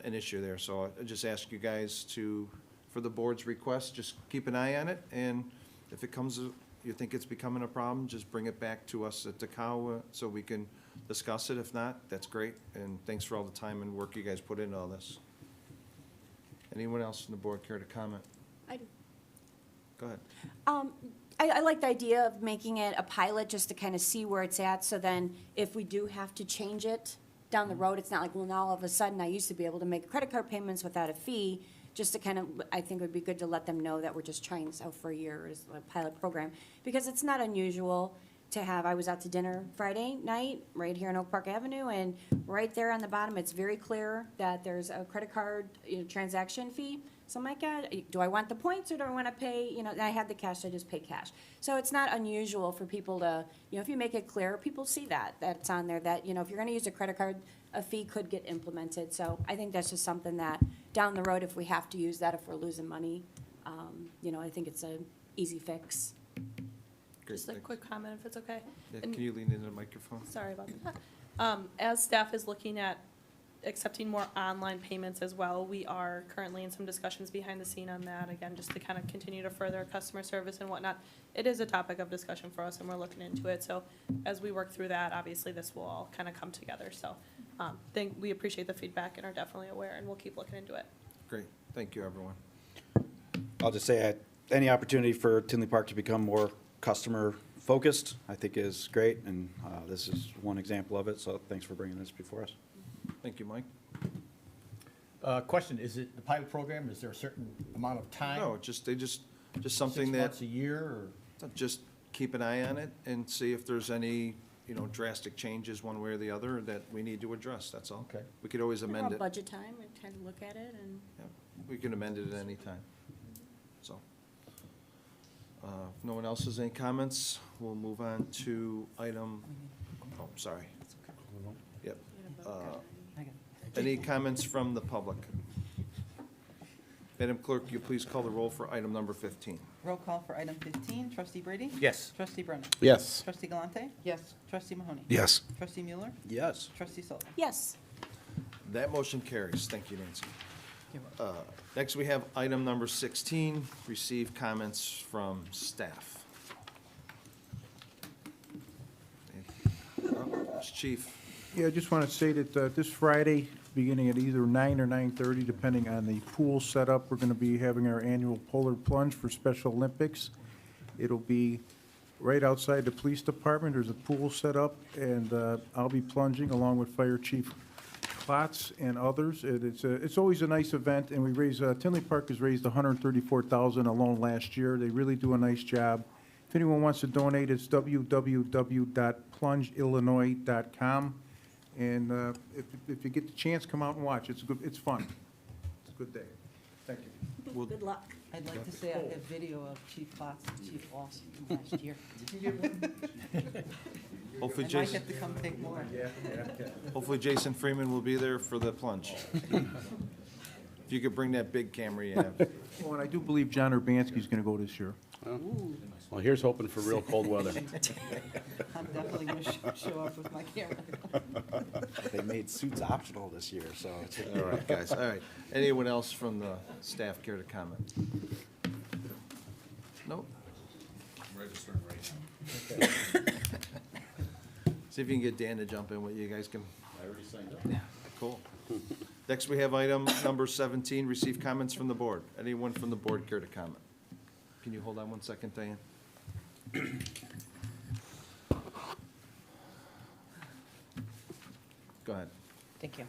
an issue there. So I just ask you guys to, for the board's request, just keep an eye on it. And if it comes, you think it's becoming a problem, just bring it back to us at the cow so we can discuss it. If not, that's great. And thanks for all the time and work you guys put into all this. Anyone else on the board care to comment? I do. Go ahead. I like the idea of making it a pilot just to kind of see where it's at, so then if we do have to change it down the road, it's not like, well, now all of a sudden, I used to be able to make credit card payments without a fee, just to kind of, I think it would be good to let them know that we're just trying this out for a year as a pilot program, because it's not unusual to have, I was out to dinner Friday night, right here in Oak Park Avenue, and right there on the bottom, it's very clear that there's a credit card, transaction fee. So I'm like, do I want the points or do I want to pay, I had the cash, I just pay cash. So it's not unusual for people to, if you make it clear, people see that it's on there, that, if you're going to use a credit card, a fee could get implemented. So I think that's just something that down the road, if we have to use that, if we're losing money, I think it's an easy fix. Great, Just a thanks. quick comment, if it's okay. Yeah, And- can you lean into the microphone? Sorry about that. As staff is looking at accepting more online payments as well, we are currently in some discussions behind the scene on that, again, just to kind of continue to further customer service and whatnot. It is a topic of discussion for us, and we're looking into it, so as we work through that, obviously, this will all kind of come together, so we appreciate the feedback and are definitely aware, and we'll keep looking into it. Great. Thank you, everyone. I'll just say, any opportunity for Tinley Park to become more customer-focused, I think is great, and this is one example of it, so thanks for bringing this before us. Thank you, Mike. Question, is it the pilot program, is there a certain amount of time? No, just something 6 that, months, a year, or? just keep an eye on it and see if there's any, drastic changes one way or the other that we need to address, that's all. Okay. We could always amend it. Budget time, and kind of look at it, and Yeah, we can amend it at any time. So, if no one else has any comments, we'll move on to item, oh, sorry. Yep. Any comments from the public? Madam Clerk, you please call the roll for item number 15. Roll call for item 15, trustee Brady? Yes. Trustee Brennan? Yes. Trustee Galante? Yes. Trustee Mahoney? Yes. Trustee Mueller? Yes. Trustee Sullivan? yes. That motion carries. Thank you, Nancy. Next, we have item number 16, receive comments from staff. Chief. Yeah, I just want to say that this Friday, beginning at either 9 or 9:30, depending on the pool setup, we're going to be having our annual Polar Plunge for Special Olympics. It'll be right outside the police department. There's a pool set up, and I'll be plunging along with Fire Chief Klotz and others. It's always a nice event, and we raise, Tinley Park has raised $134,000 alone last year. They really do a nice job. If anyone wants to donate, it's www.plungeillinois.com. And if you get the chance, come out and watch. It's fun. It's a good day. Thank you. Good luck. I'd like to say I have video of Chief Klotz and Chief Walsh from last year. Hopefully I might Jason, have to come take more. hopefully Jason Freeman will be there for the plunge. If you could bring that big camera you have. Oh, and I do believe John Urbanski's going to go this year. Well, here's hoping for real cold weather. I'm definitely going to show up with my camera. They made suits optional this year, so. All right, guys, all right. Anyone else from the staff care to comment? Nope. Registering right See if you can get Dan to jump in, what you guys can, I already signed up. cool. Next, we have item number 17, receive comments from the board. Anyone from the board care to comment? Can you hold on one second, Diane? Go ahead. Thank you.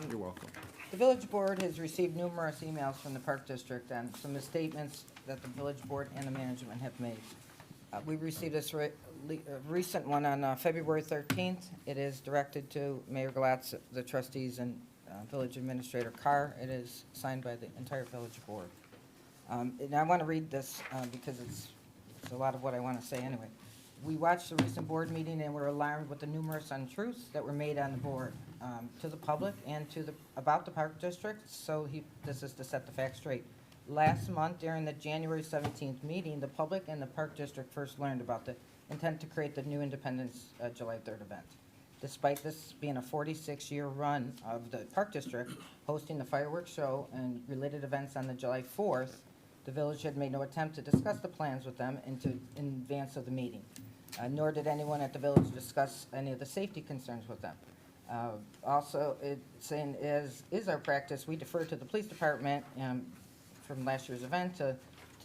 You're welcome. The village board has received numerous emails from the Park District on some misstatements that the village board and the management have made. We received this recent one on February 13th. It is directed to Mayor Glatz, the trustees, and village administrator Carr. It is signed by the entire village board. And I want to read this because it's a lot of what I want to say anyway. We watched the recent board meeting and were alarmed with the numerous untruths that were made on the board to the public and about the Park District. So this is to set the facts straight. Last month, during the January 17th meeting, the public and the Park District first learned about the intent to create the new Independence July 3rd event. Despite this being a 46-year run of the Park District hosting the fireworks show and related events on the July 4th, the village had made no attempt to discuss the plans with them in advance of the meeting. Nor did anyone at the village discuss any of the safety concerns with them. Also, it's saying, as is our practice, we defer to the police department from last year's event to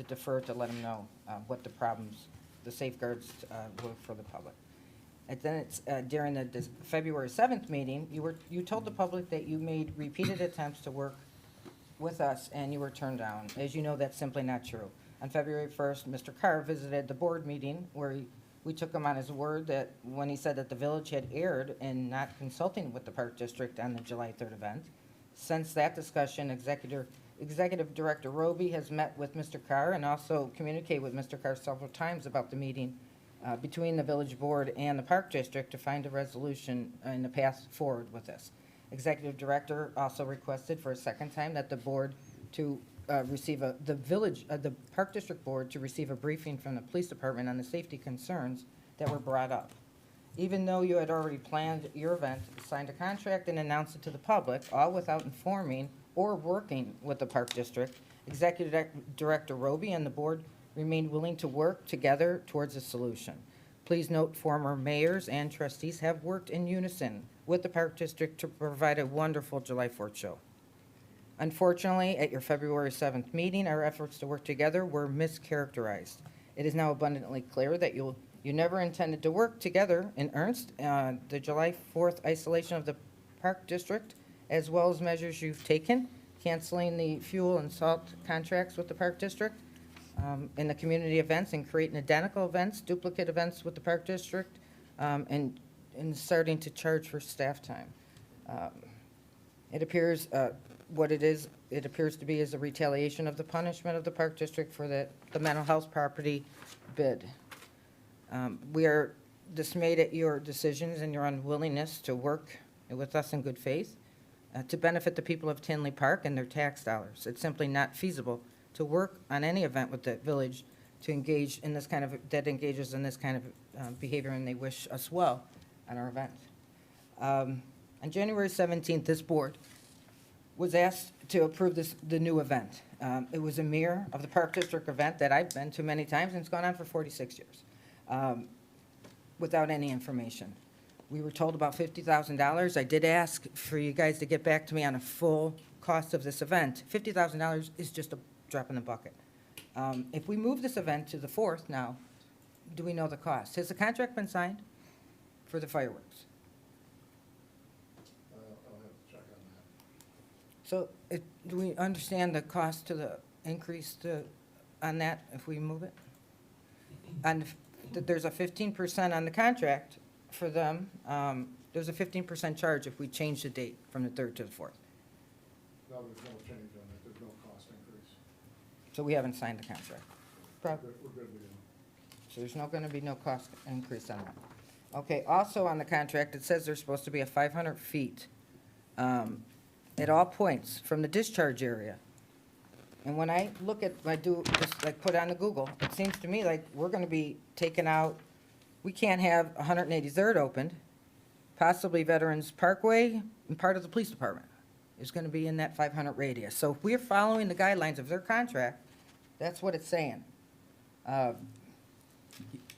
defer to let them know what the problems, the safeguards were for the public. And then it's during the February 7th meeting, you told the public that you made repeated attempts to work with us and you were turned down. As you know, that's simply not true. On February 1st, Mr. Carr visited the board meeting where we took him on his word that when he said that the village had erred in not consulting with the Park District on the July 3rd event. Since that discussion, Executive Director Roby has met with Mr. Carr and also communicated with Mr. Carr several times about the meeting between the village board and the Park District to find a resolution in the path forward with this. Executive Director also requested for a second time that the board to the Park District Board to receive a briefing from the police department on the safety concerns that were brought up. Even though you had already planned your event, signed a contract, and announced it to the public, all without informing or working with the Park District, Executive Director Roby and the board remained willing to work together towards a solution. Please note, former mayors and trustees have worked in unison with the Park District to provide a wonderful July 4th show. Unfortunately, at your February 7th meeting, our efforts to work together were mischaracterized. It is now abundantly clear that you never intended to work together in earnest. The July 4th isolation of the Park District, as well as measures you've taken, canceling the fuel and salt contracts with the Park District, in the community events and creating identical events, duplicate events with the Park District, and starting to charge for staff time. It appears it appears to be is a retaliation of the punishment of the Park District for the mental health property bid. We are dismayed at your decisions and your unwillingness to work with us in good faith to benefit the people of Tinley Park and their tax dollars. It's simply not feasible to work on any event with the village to engage in this kind of, that engages in this kind of behavior, and they wish us well on our event. On January 17th, this board was asked to approve the new event. It was a mirror of the Park District event that I've been to many times, and it's gone on for 46 years, without any information. We were told about $50,000. I did ask for you guys to get back to me on a full cost of this event. $50,000 is just a drop in the bucket. If we move this event to the 4th now, do we know the cost? Has the contract been signed for the fireworks? I'll have to check on that. So do we understand the cost to the increase on that if we move it? And there's a 15% on the contract for them. There's a 15% charge if we change the date from the 3rd to the 4th. No, there's no change on that, there's no cost increase. So we haven't signed the contract. We're good with it. So there's going to be no cost increase on that. Okay, also on the contract, it says there's supposed to be a 500 feet at all points from the discharge area. And when I look at, I do just like put on the Google, it seems to me like we're going to be taking out, we can't have 183rd opened, possibly Veterans Parkway, and part of the police department is going to be in that 500 radius. So if we're following the guidelines of their contract, that's what it's saying.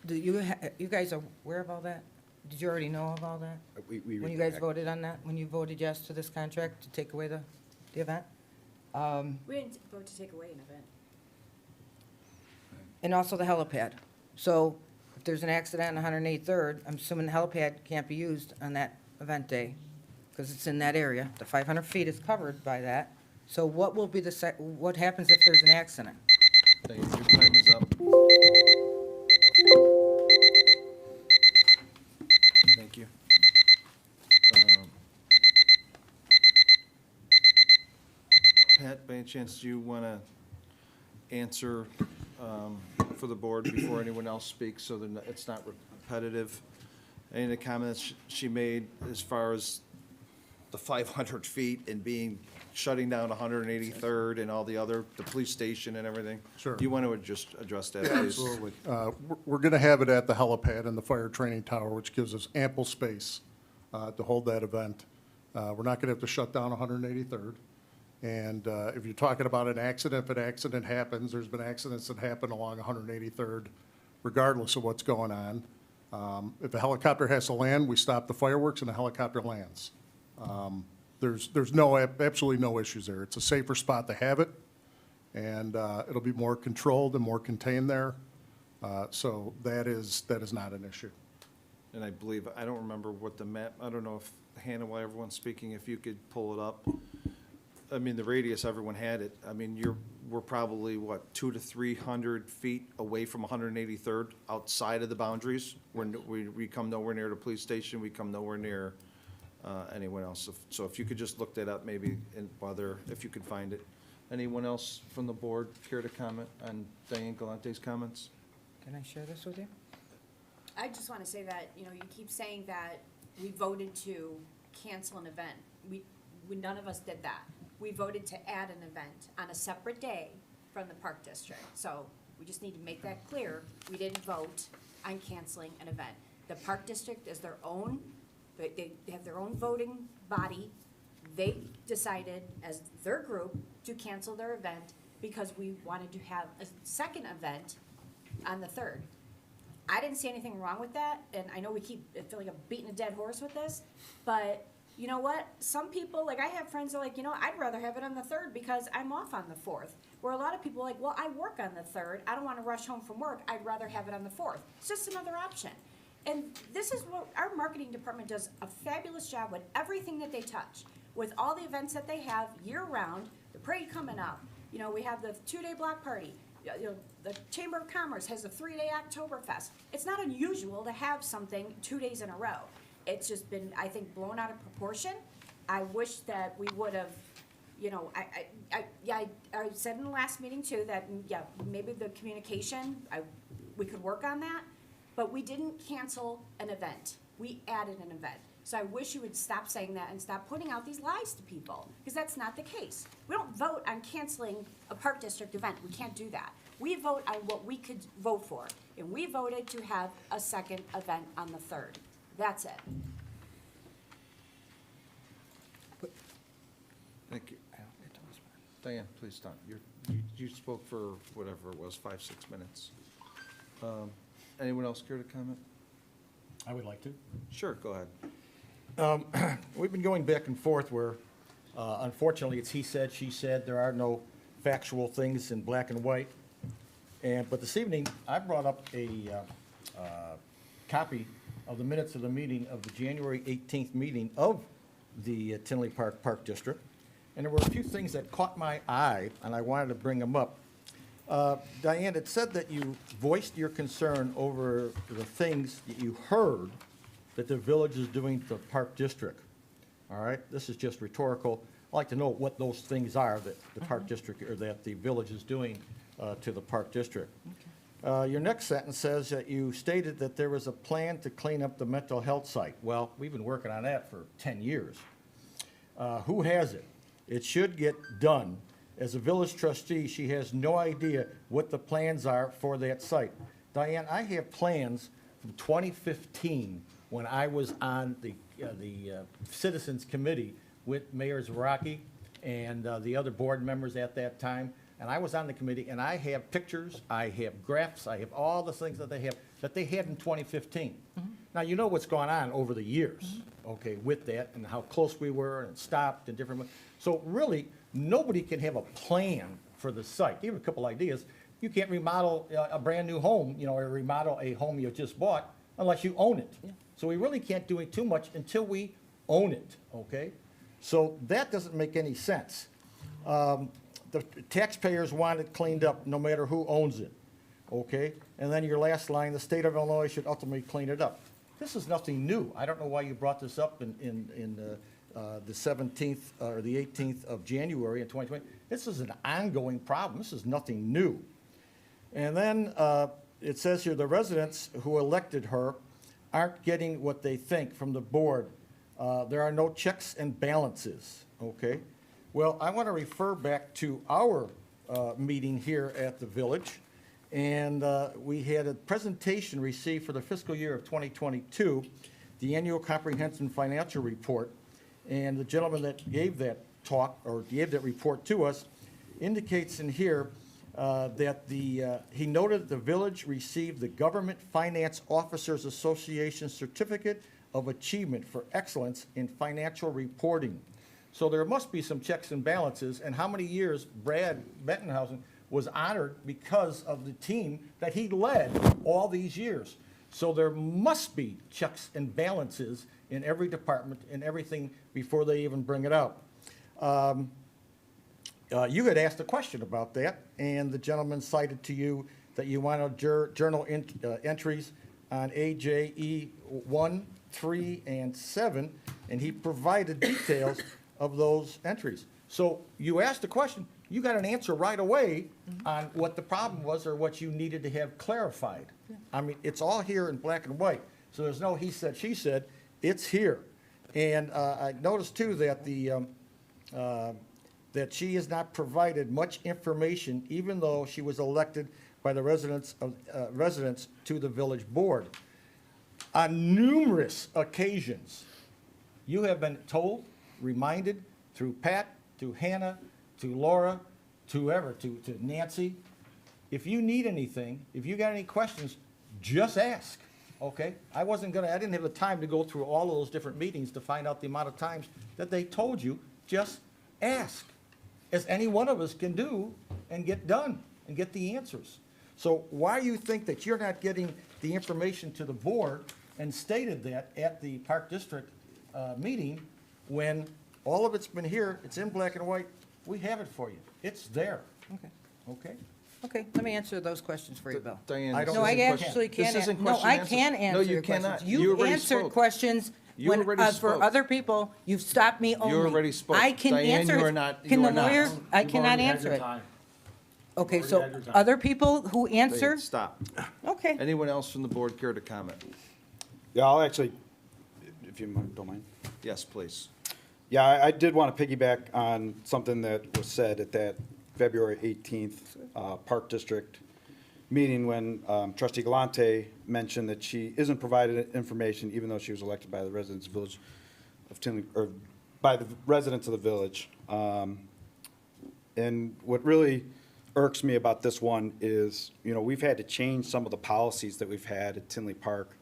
Do you guys are aware of all that? Did you already know of all that? When you guys voted on that, when you voted yes to this contract to take away the event? We didn't vote to take away an event. And also the helipad. So if there's an accident on 183rd, I'm assuming the helipad can't be used on that event day. because it's in that area. The 500 feet is covered by that. So what will be what happens if there's an accident? Diane, your time is up. Thank you. Pat, by any chance, do you want to answer for the board before anyone else speaks, so that it's not repetitive? Any of the comments she made as far as the 500 feet and shutting down 183rd and all the other, the police station and everything? Sure. Do you want to just address that, please? Absolutely. We're going to have it at the helipad and the fire training tower, which gives us ample space to hold that event. We're not going to have to shut down 183rd. And if you're talking about an accident, if an accident happens, there's been accidents that happen along 183rd, regardless of what's going on. If a helicopter has to land, we stop the fireworks and the helicopter lands. There's absolutely no issues there. It's a safer spot to have it, and it'll be more controlled and more contained there. So that is not an issue. And I believe, I don't remember what the map, I don't know if, Hannah, while everyone's speaking, if you could pull it up. I mean, the radius, everyone had it. I mean, we're probably, what, 200 to 300 feet away from 183rd, outside of the boundaries. We come nowhere near the police station, we come nowhere near anyone else. So if you could just look that up, maybe, if you could find it. Anyone else from the board care to comment on Diane Galante's comments? Can I share this with you? I just want to say that, you keep saying that we voted to cancel an event. None of us did that. We voted to add an event on a separate day from the Park District. So we just need to make that clear. We didn't vote on canceling an event. The Park District is their own, they have their own voting body. They decided as their group to cancel their event because we wanted to have a second event on the 3rd. I didn't see anything wrong with that, and I know we keep feeling like I'm beating a dead horse with this, but you know what? Some people, like I have friends that are like, I'd rather have it on the 3rd because I'm off on the 4th. Where a lot of people are like, well, I work on the 3rd. I don't want to rush home from work. I'd rather have it on the 4th. It's just another option. And this is what our marketing department does a fabulous job with everything that they touch. With all the events that they have year-round, the parade coming up. We have the 2-day block party. The Chamber of Commerce has a 3-day Oktoberfest. It's not unusual to have something 2 days in a row. It's just been, I think, blown out of proportion. I wish that we would have, I said in the last meeting too that, maybe the communication, we could work on that, but we didn't cancel an event. We added an event. So I wish you would stop saying that and stop putting out these lies to people, because that's not the case. We don't vote on canceling a Park District event. We can't do that. We vote on what we could vote for, and we voted to have a second event on the 3rd. That's it. Thank you. Diane, please stop. You spoke for whatever it was, 5-6 minutes. Anyone else care to comment? I would like to. Sure, go ahead. We've been going back and forth where, unfortunately, it's he said, she said. There are no factual things in black and white. But this evening, I brought up a copy of the minutes of the meeting of the January 18th meeting of the Tinley Park District. And there were a few things that caught my eye, and I wanted to bring them up. Diane, it said that you voiced your concern over the things that you heard that the village is doing to the Park District. All right, this is just rhetorical. I'd like to know what those things are that the Park District, or that the village is doing to the Park District. Your next sentence says that you stated that there was a plan to clean up the mental health site. Well, we've been working on that for 10 years. Who has it? It should get done. As a village trustee, she has no idea what the plans are for that site. Diane, I have plans from 2015 when I was on the Citizens Committee with Mayor Zaraki and the other board members at that time. And I was on the committee, and I have pictures, I have graphs, I have all the things that they had in 2015. Now, you know what's gone on over the years, okay, with that, and how close we were, and stopped, and different. So really, nobody can have a plan for the site. Give a couple ideas. You can't remodel a brand-new home, or remodel a home you just bought unless you own it. So we really can't do it too much until we own it, okay? So that doesn't make any sense. The taxpayers want it cleaned up no matter who owns it, okay? And then your last line, the state of Illinois should ultimately clean it up. This is nothing new. I don't know why you brought this up in the 17th or the 18th of January in 2020. This is an ongoing problem. This is nothing new. And then it says here, the residents who elected her aren't getting what they think from the board. There are no checks and balances, okay? Well, I want to refer back to our meeting here at the village. And we had a presentation received for the fiscal year of 2022, the annual comprehensive financial report. And the gentleman that gave that talk, or gave that report to us, indicates in here that he noted the village received the Government Finance Officers Association Certificate of Achievement for Excellence in Financial Reporting. So there must be some checks and balances, and how many years Brad Bettenhausen was honored because of the team that he led all these years. So there must be checks and balances in every department and everything before they even bring it out. You had asked a question about that, and the gentleman cited to you that you wanted journal entries on AJE 1, 3, and 7, and he provided details of those entries. So you asked a question, you got an answer right away on what the problem was or what you needed to have clarified. I mean, it's all here in black and white, so there's no he said, she said, it's here. And I noticed too that that she has not provided much information, even though she was elected by the residents to the village board. On numerous occasions, you have been told, reminded, through Pat, to Hannah, to Laura, to Nancy, if you need anything, if you got any questions, just ask, okay? I didn't have the time to go through all of those different meetings to find out the amount of times that they told you, just ask, as any one of us can do and get done and get the answers. So why you think that you're not getting the information to the board and stated that at the Park District meeting, when all of it's been here, it's in black and white, we have it for you. It's there, Okay. okay? Okay, let me answer those questions for you, Bill. Diane, I this don't- No, I isn't question- actually this can. isn't No, question I answer. can No, answer you your cannot. questions. You You've already answered spoke. questions You when, already for spoke. other people, you've stopped me only. already spoke. I can Diane, answer. you it. are not- Can you the are not. lawyer, I You've cannot already had answer your it. time. Okay, Already so had your time. other people who answer, Diane, stop. okay. Anyone else from the board care to comment? Yeah, I'll actually, if you don't mind. Yes, please. Yeah, I did want to piggyback on something that was said at that February 18th Park District meeting when trustee Galante mentioned that she isn't provided information even though she was elected by the residents of the village of Tinley, or by the residents of the village. And what really irks me about this one is, we've had to change some of the policies that we've had at Tinley Park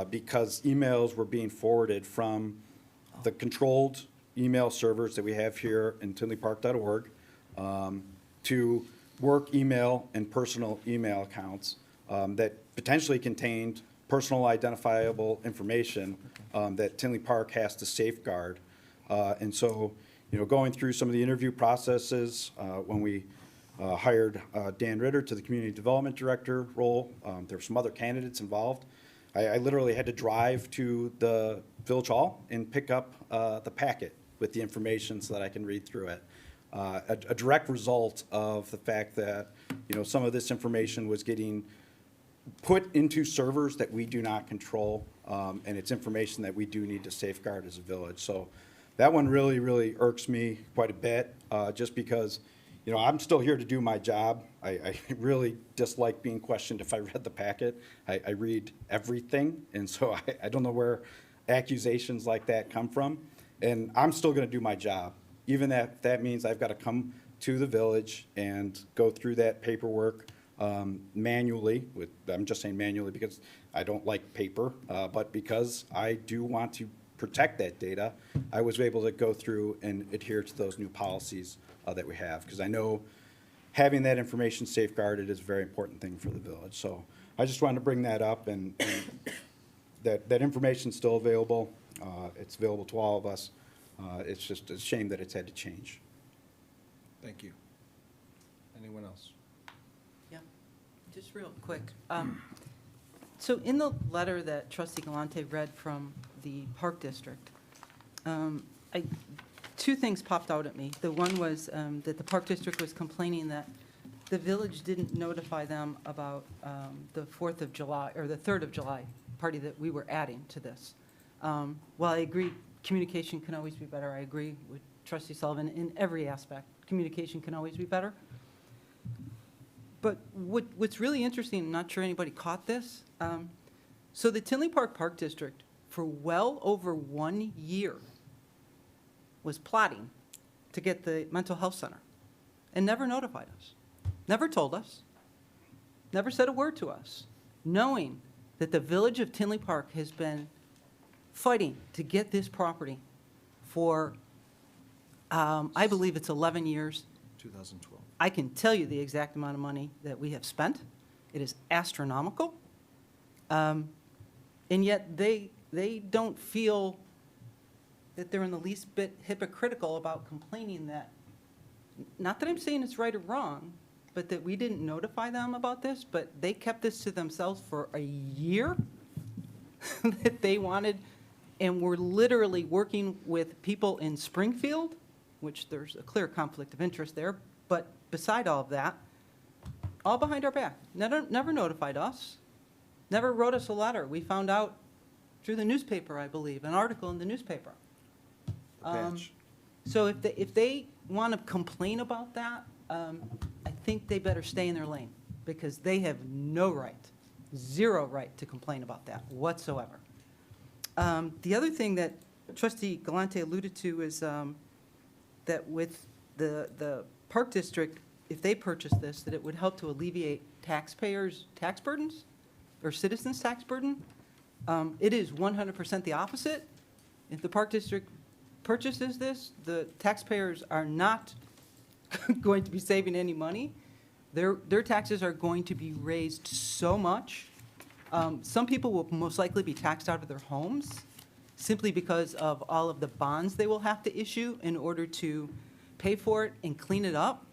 because emails were being forwarded from the controlled email servers that we have here in tinleypark.org to work email and personal email accounts that potentially contained personal identifiable information that Tinley Park has to safeguard. And so, going through some of the interview processes, when we hired Dan Ritter to the Community Development Director role, there were some other candidates involved. I literally had to drive to the Village Hall and pick up the packet with the information so that I can read through it. A direct result of the fact that, some of this information was getting put into servers that we do not control, and it's information that we do need to safeguard as a village. So that one really, really irks me quite a bit, just because, I'm still here to do my job. I really dislike being questioned if I read the packet. I read everything, and so I don't know where accusations like that come from. And I'm still gonna do my job, even that means I've gotta come to the village and go through that paperwork manually. I'm just saying manually because I don't like paper, but because I do want to protect that data, I was able to go through and adhere to those new policies that we have, because I know having that information safeguarded is a very important thing for the village. So I just wanted to bring that up, and that information's still available. It's available to all of us. It's just a shame that it's had to change. Thank you. Anyone else? Yeah, just real quick. So in the letter that trustee Galante read from the Park District, two things popped out at me. The one was that the Park District was complaining that the village didn't notify them about the 4th of July, or the 3rd of July party that we were adding to this. While I agree communication can always be better, I agree with trustee Sullivan in every aspect. Communication can always be better. But what's really interesting, I'm not sure anybody caught this, so the Tinley Park Park District, for well over 1 year, was plotting to get the mental health center and never notified us, never told us, never said a word to us, knowing that the village of Tinley Park has been fighting to get this property for, I believe it's 11 years. 2012. I can tell you the exact amount of money that we have spent. It is astronomical. And yet they don't feel that they're in the least bit hypocritical about complaining that, not that I'm saying it's right or wrong, but that we didn't notify them about this, but they kept this to themselves for a year that they wanted, and were literally working with people in Springfield, which there's a clear conflict of interest there, but beside all of that, all behind our back, never notified us, never wrote us a letter. We found out through the newspaper, I believe, an article in the newspaper. Patch. So if they want to complain about that, I think they better stay in their lane, because they have no right, zero right to complain about that whatsoever. The other thing that trustee Galante alluded to is that with the Park District, if they purchase this, that it would help to alleviate taxpayers' tax burdens, or citizens' tax burden. It is 100% the opposite. If the Park District purchases this, the taxpayers are not going to be saving any money. Their taxes are going to be raised so much. Some people will most likely be taxed out of their homes simply because of all of the bonds they will have to issue in order to pay for it and clean it up.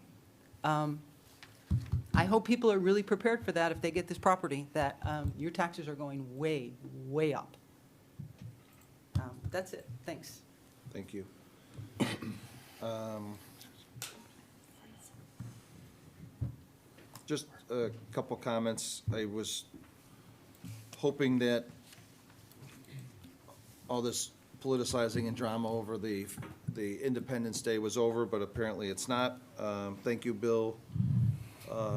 I hope people are really prepared for that if they get this property, that your taxes are going way, way up. That's it. Thanks. Thank you. Just a couple comments. I was hoping that all this politicizing and drama over the Independence Day was over, but apparently it's not. Thank you, Bill,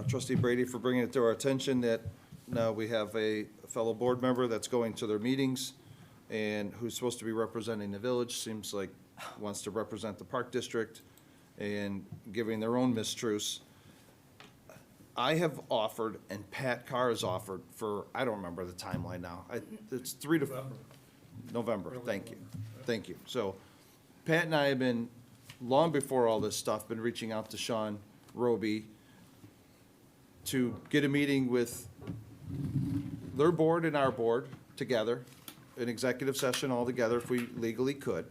trustee Brady, for bringing it to our attention that now we have a fellow board member that's going to their meetings and who's supposed to be representing the village, seems like wants to represent the Park District and giving their own mistruths. I have offered, and Pat Carr has offered for, I don't remember the timeline now. It's 3 to November. Thank you. Thank you. So Pat and I have been, long before all this stuff, been reaching out to Sean Roby to get a meeting with their board and our board together, an executive session all together if we legally could.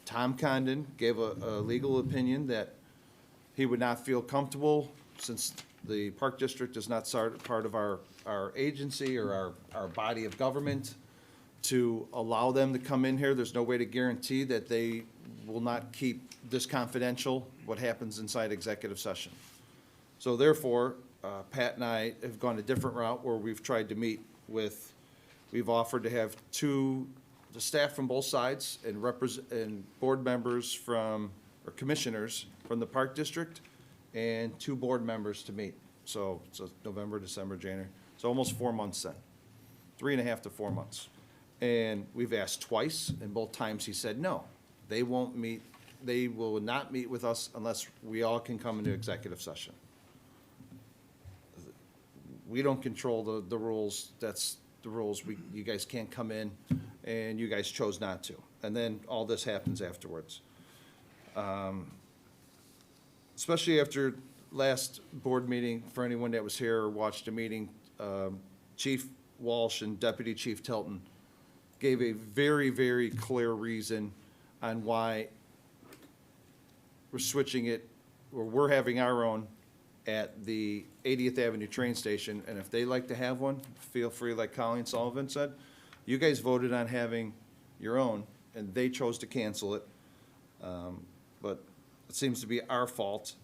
Tom Condon gave a legal opinion that he would not feel comfortable, since the Park District is not part of our agency or our body of government, to allow them to come in here. There's no way to guarantee that they will not keep this confidential, what happens inside executive session. So therefore, Pat and I have gone a different route where we've tried to meet with, we've offered to have the staff from both sides and board members from, or commissioners from the Park District, and 2 board members to meet. So November, December, January. So almost 4 months then. 3.5 to 4 months. And we've asked twice, and both times he said no. They won't meet, they will not meet with us unless we all can come into executive session. We don't control the rules. That's the rules. You guys can't come in, and you guys chose not to. And then all this happens afterwards. Especially after last board meeting, for anyone that was here or watched a meeting, Chief Walsh and Deputy Chief Tilton gave a very, very clear reason on why we're switching it, or we're having our own at the 80th Avenue train station, and if they like to have one, feel free, like Colleen Sullivan said. You guys voted on having your own, and they chose to cancel it. But it seems to be our fault.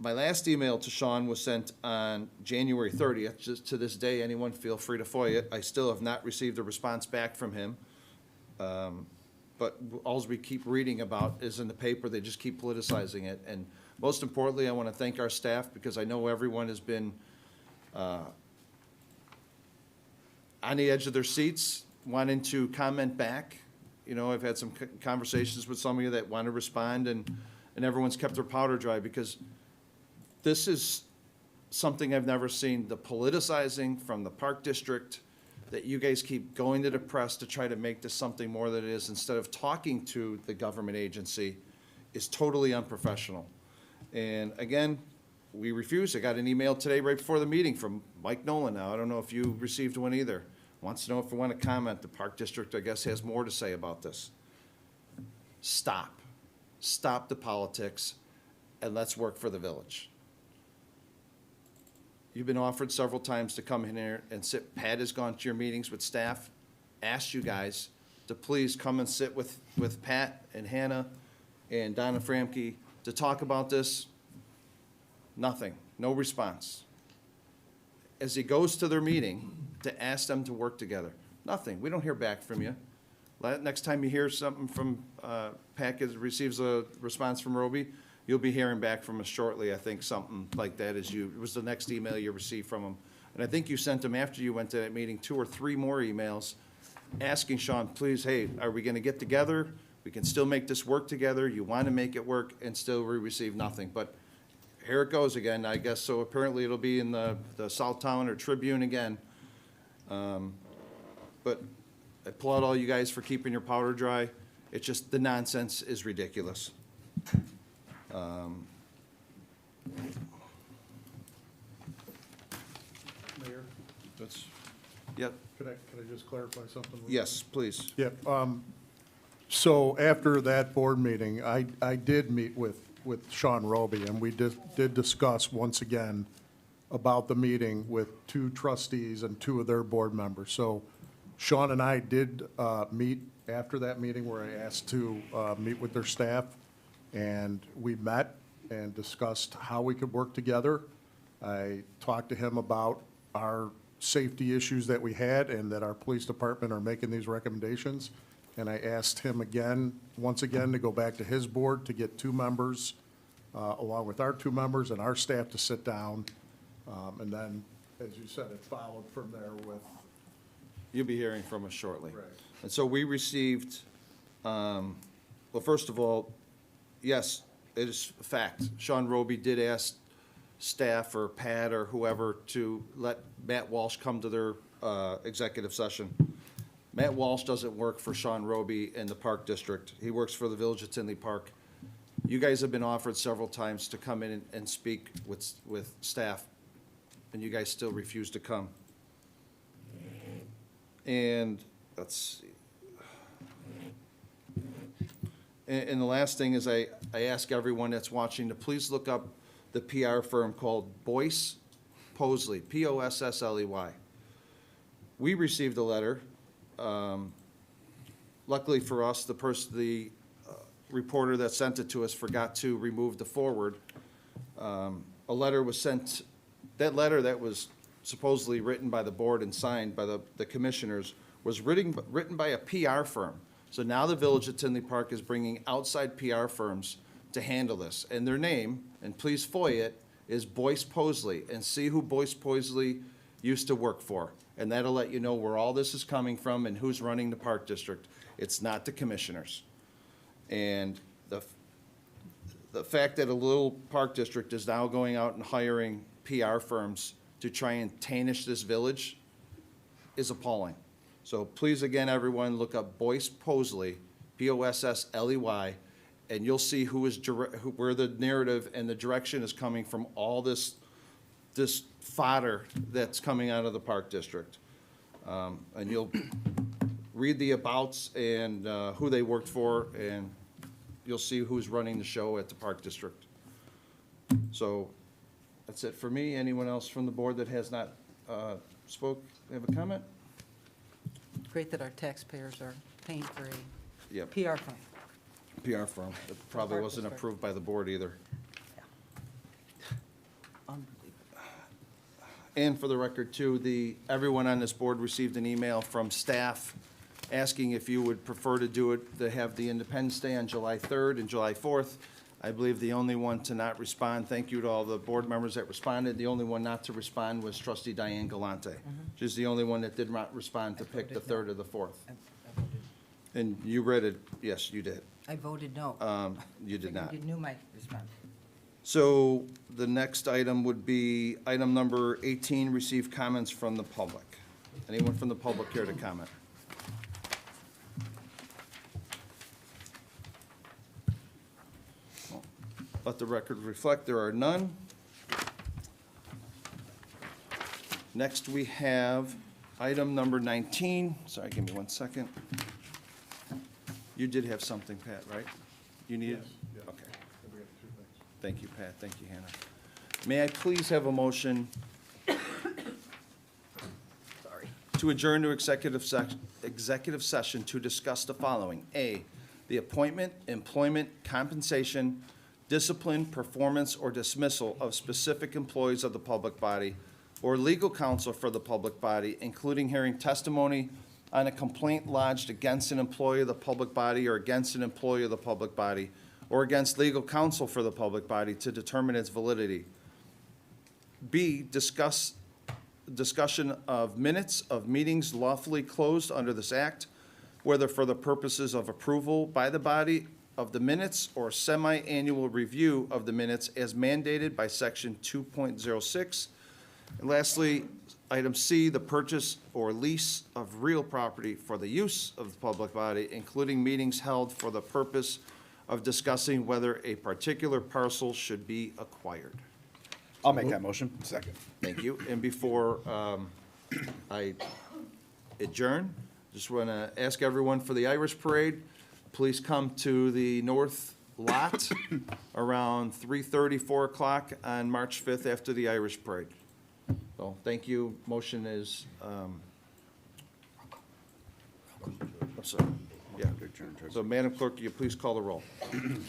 My last email to Sean was sent on January 30th. Just to this day, anyone feel free to FOIA it. I still have not received a response back from him. But alls we keep reading about is in the paper, they just keep politicizing it. And most importantly, I want to thank our staff, because I know everyone has been on the edge of their seats, wanting to comment back. You know, I've had some conversations with some of you that want to respond, and everyone's kept their powder dry, because this is something I've never seen, the politicizing from the Park District, that you guys keep going to the press to try to make this something more than it is, instead of talking to the government agency, is totally unprofessional. And again, we refuse. I got an email today right before the meeting from Mike Nolan now. I don't know if you received one either. Wants to know if we want to comment. The Park District, I guess, has more to say about this. Stop. Stop the politics, and let's work for the village. You've been offered several times to come in here and sit. Pat has gone to your meetings with staff, asked you guys to please come and sit with Pat and Hannah and Donna Framke to talk about this. Nothing, no response. As he goes to their meeting to ask them to work together, nothing. We don't hear back from you. Next time you hear something from, Pat receives a response from Roby, you'll be hearing back from us shortly. I think something like that it was the next email you received from him. And I think you sent him, after you went to that meeting, 2 or 3 more emails asking Sean, please, hey, are we gonna get together? We can still make this work together. You wanna make it work, and still we receive nothing. But here it goes again, I guess. So apparently it'll be in the Southtown or Tribune again. But I applaud all you guys for keeping your powder dry. It's just, the nonsense is ridiculous. Mayor, That's, yep, could I just clarify something? yes, please. Yep. So after that board meeting, I did meet with Sean Roby, and we did discuss once again about the meeting with 2 trustees and 2 of their board members. So Sean and I did meet after that meeting, where I asked to meet with their staff, and we met and discussed how we could work together. I talked to him about our safety issues that we had, and that our police department are making these recommendations. And I asked him once again, to go back to his board to get 2 members, along with our 2 members and our staff, to sit down. And then, as you said, it followed from there with. You'll be hearing from us shortly. Right. And so we received, well, first of all, yes, it is a fact. Sean Roby did ask staff or Pat or whoever to let Matt Walsh come to their executive session. Matt Walsh doesn't work for Sean Roby in the Park District. He works for the Village of Tinley Park. You guys have been offered several times to come in and speak with staff, and you guys still refuse to come. And let's see. And the last thing is, I ask everyone that's watching to please look up the PR firm called Boyce Posley, Possley. We received a letter. Luckily for us, the reporter that sent it to us forgot to remove the forward. A letter was sent, that letter that was supposedly written by the board and signed by the commissioners was written by a PR firm. So now the Village of Tinley Park is bringing outside PR firms to handle this. And their name, and please FOIA it, is Boyce Posley. And see who Boyce Posley used to work for. And that'll let you know where all this is coming from and who's running the Park District. It's not the commissioners. And the fact that a little Park District is now going out and hiring PR firms to try and tarnish this village is appalling. So please, again, everyone, look up Boyce Posley, Possley, and you'll see where the narrative and the direction is coming from all this fodder that's coming out of the Park District. And you'll read the abouts and who they worked for, and you'll see who's running the show at the Park District. So that's it for me. Anyone else from the board that has not spoke, have a comment? Great that our taxpayers are paying for a Yep, PR firm. PR firm. It probably Park wasn't District. approved by the board either. Unbelievable. And for the record too, everyone on this board received an email from staff asking if you would prefer to do it, to have the Independence Day on July 3rd and July 4th. I believe the only one to not respond, thank you to all the board members that responded, the only one not to respond was trustee Diane Galante. She's the only one that did not respond to pick the 3rd or the 4th. And you read it, yes, you did. I voted no. You did not. You knew my response. So the next item would be item number 18, receive comments from the public. Anyone from the public care to comment? Let the record reflect there are none. Next, we have item number 19. Sorry, give me 1 second. You did have something, Pat, right? You needed? Okay. Thank you, Pat. Thank you, Hannah. May I please have a motion to adjourn to executive session to discuss the following. A, the appointment, employment, compensation, discipline, performance, or dismissal of specific employees of the public body or legal counsel for the public body, including hearing testimony on a complaint lodged against an employee of the public body or against an employee of the public body or against legal counsel for the public body to determine its validity. B, discussion of minutes of meetings lawfully closed under this act, whether for the purposes of approval by the body of the minutes or semi-annual review of the minutes as mandated by section 2.06. And lastly, item C, the purchase or lease of real property for the use of the public body, including meetings held for the purpose of discussing whether a particular parcel should be acquired. I'll make that motion. Second. Thank you. And before I adjourn, just want to ask everyone for the Irish Parade, please come to the north lot around 3:30, 4 o'clock on March 5th after the Irish Parade. So, thank you. Motion is, I'm sorry. Yeah. So, Madam Clerk, will you please call the roll?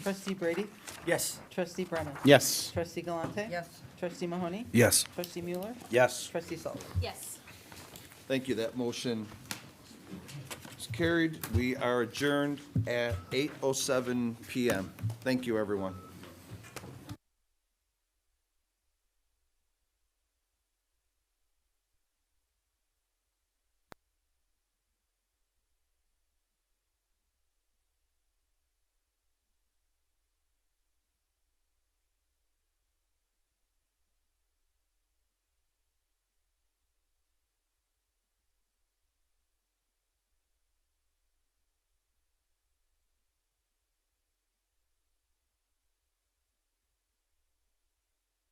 Trustee Brady? Yes. Trustee Brennan? Yes. Trustee Galante? Yes. Trustee Mahoney? Yes. Trustee Mueller? Yes. Trustee Sullivan? Yes. Thank you. That motion is carried. We are adjourned at 8:07 PM. Thank you, everyone.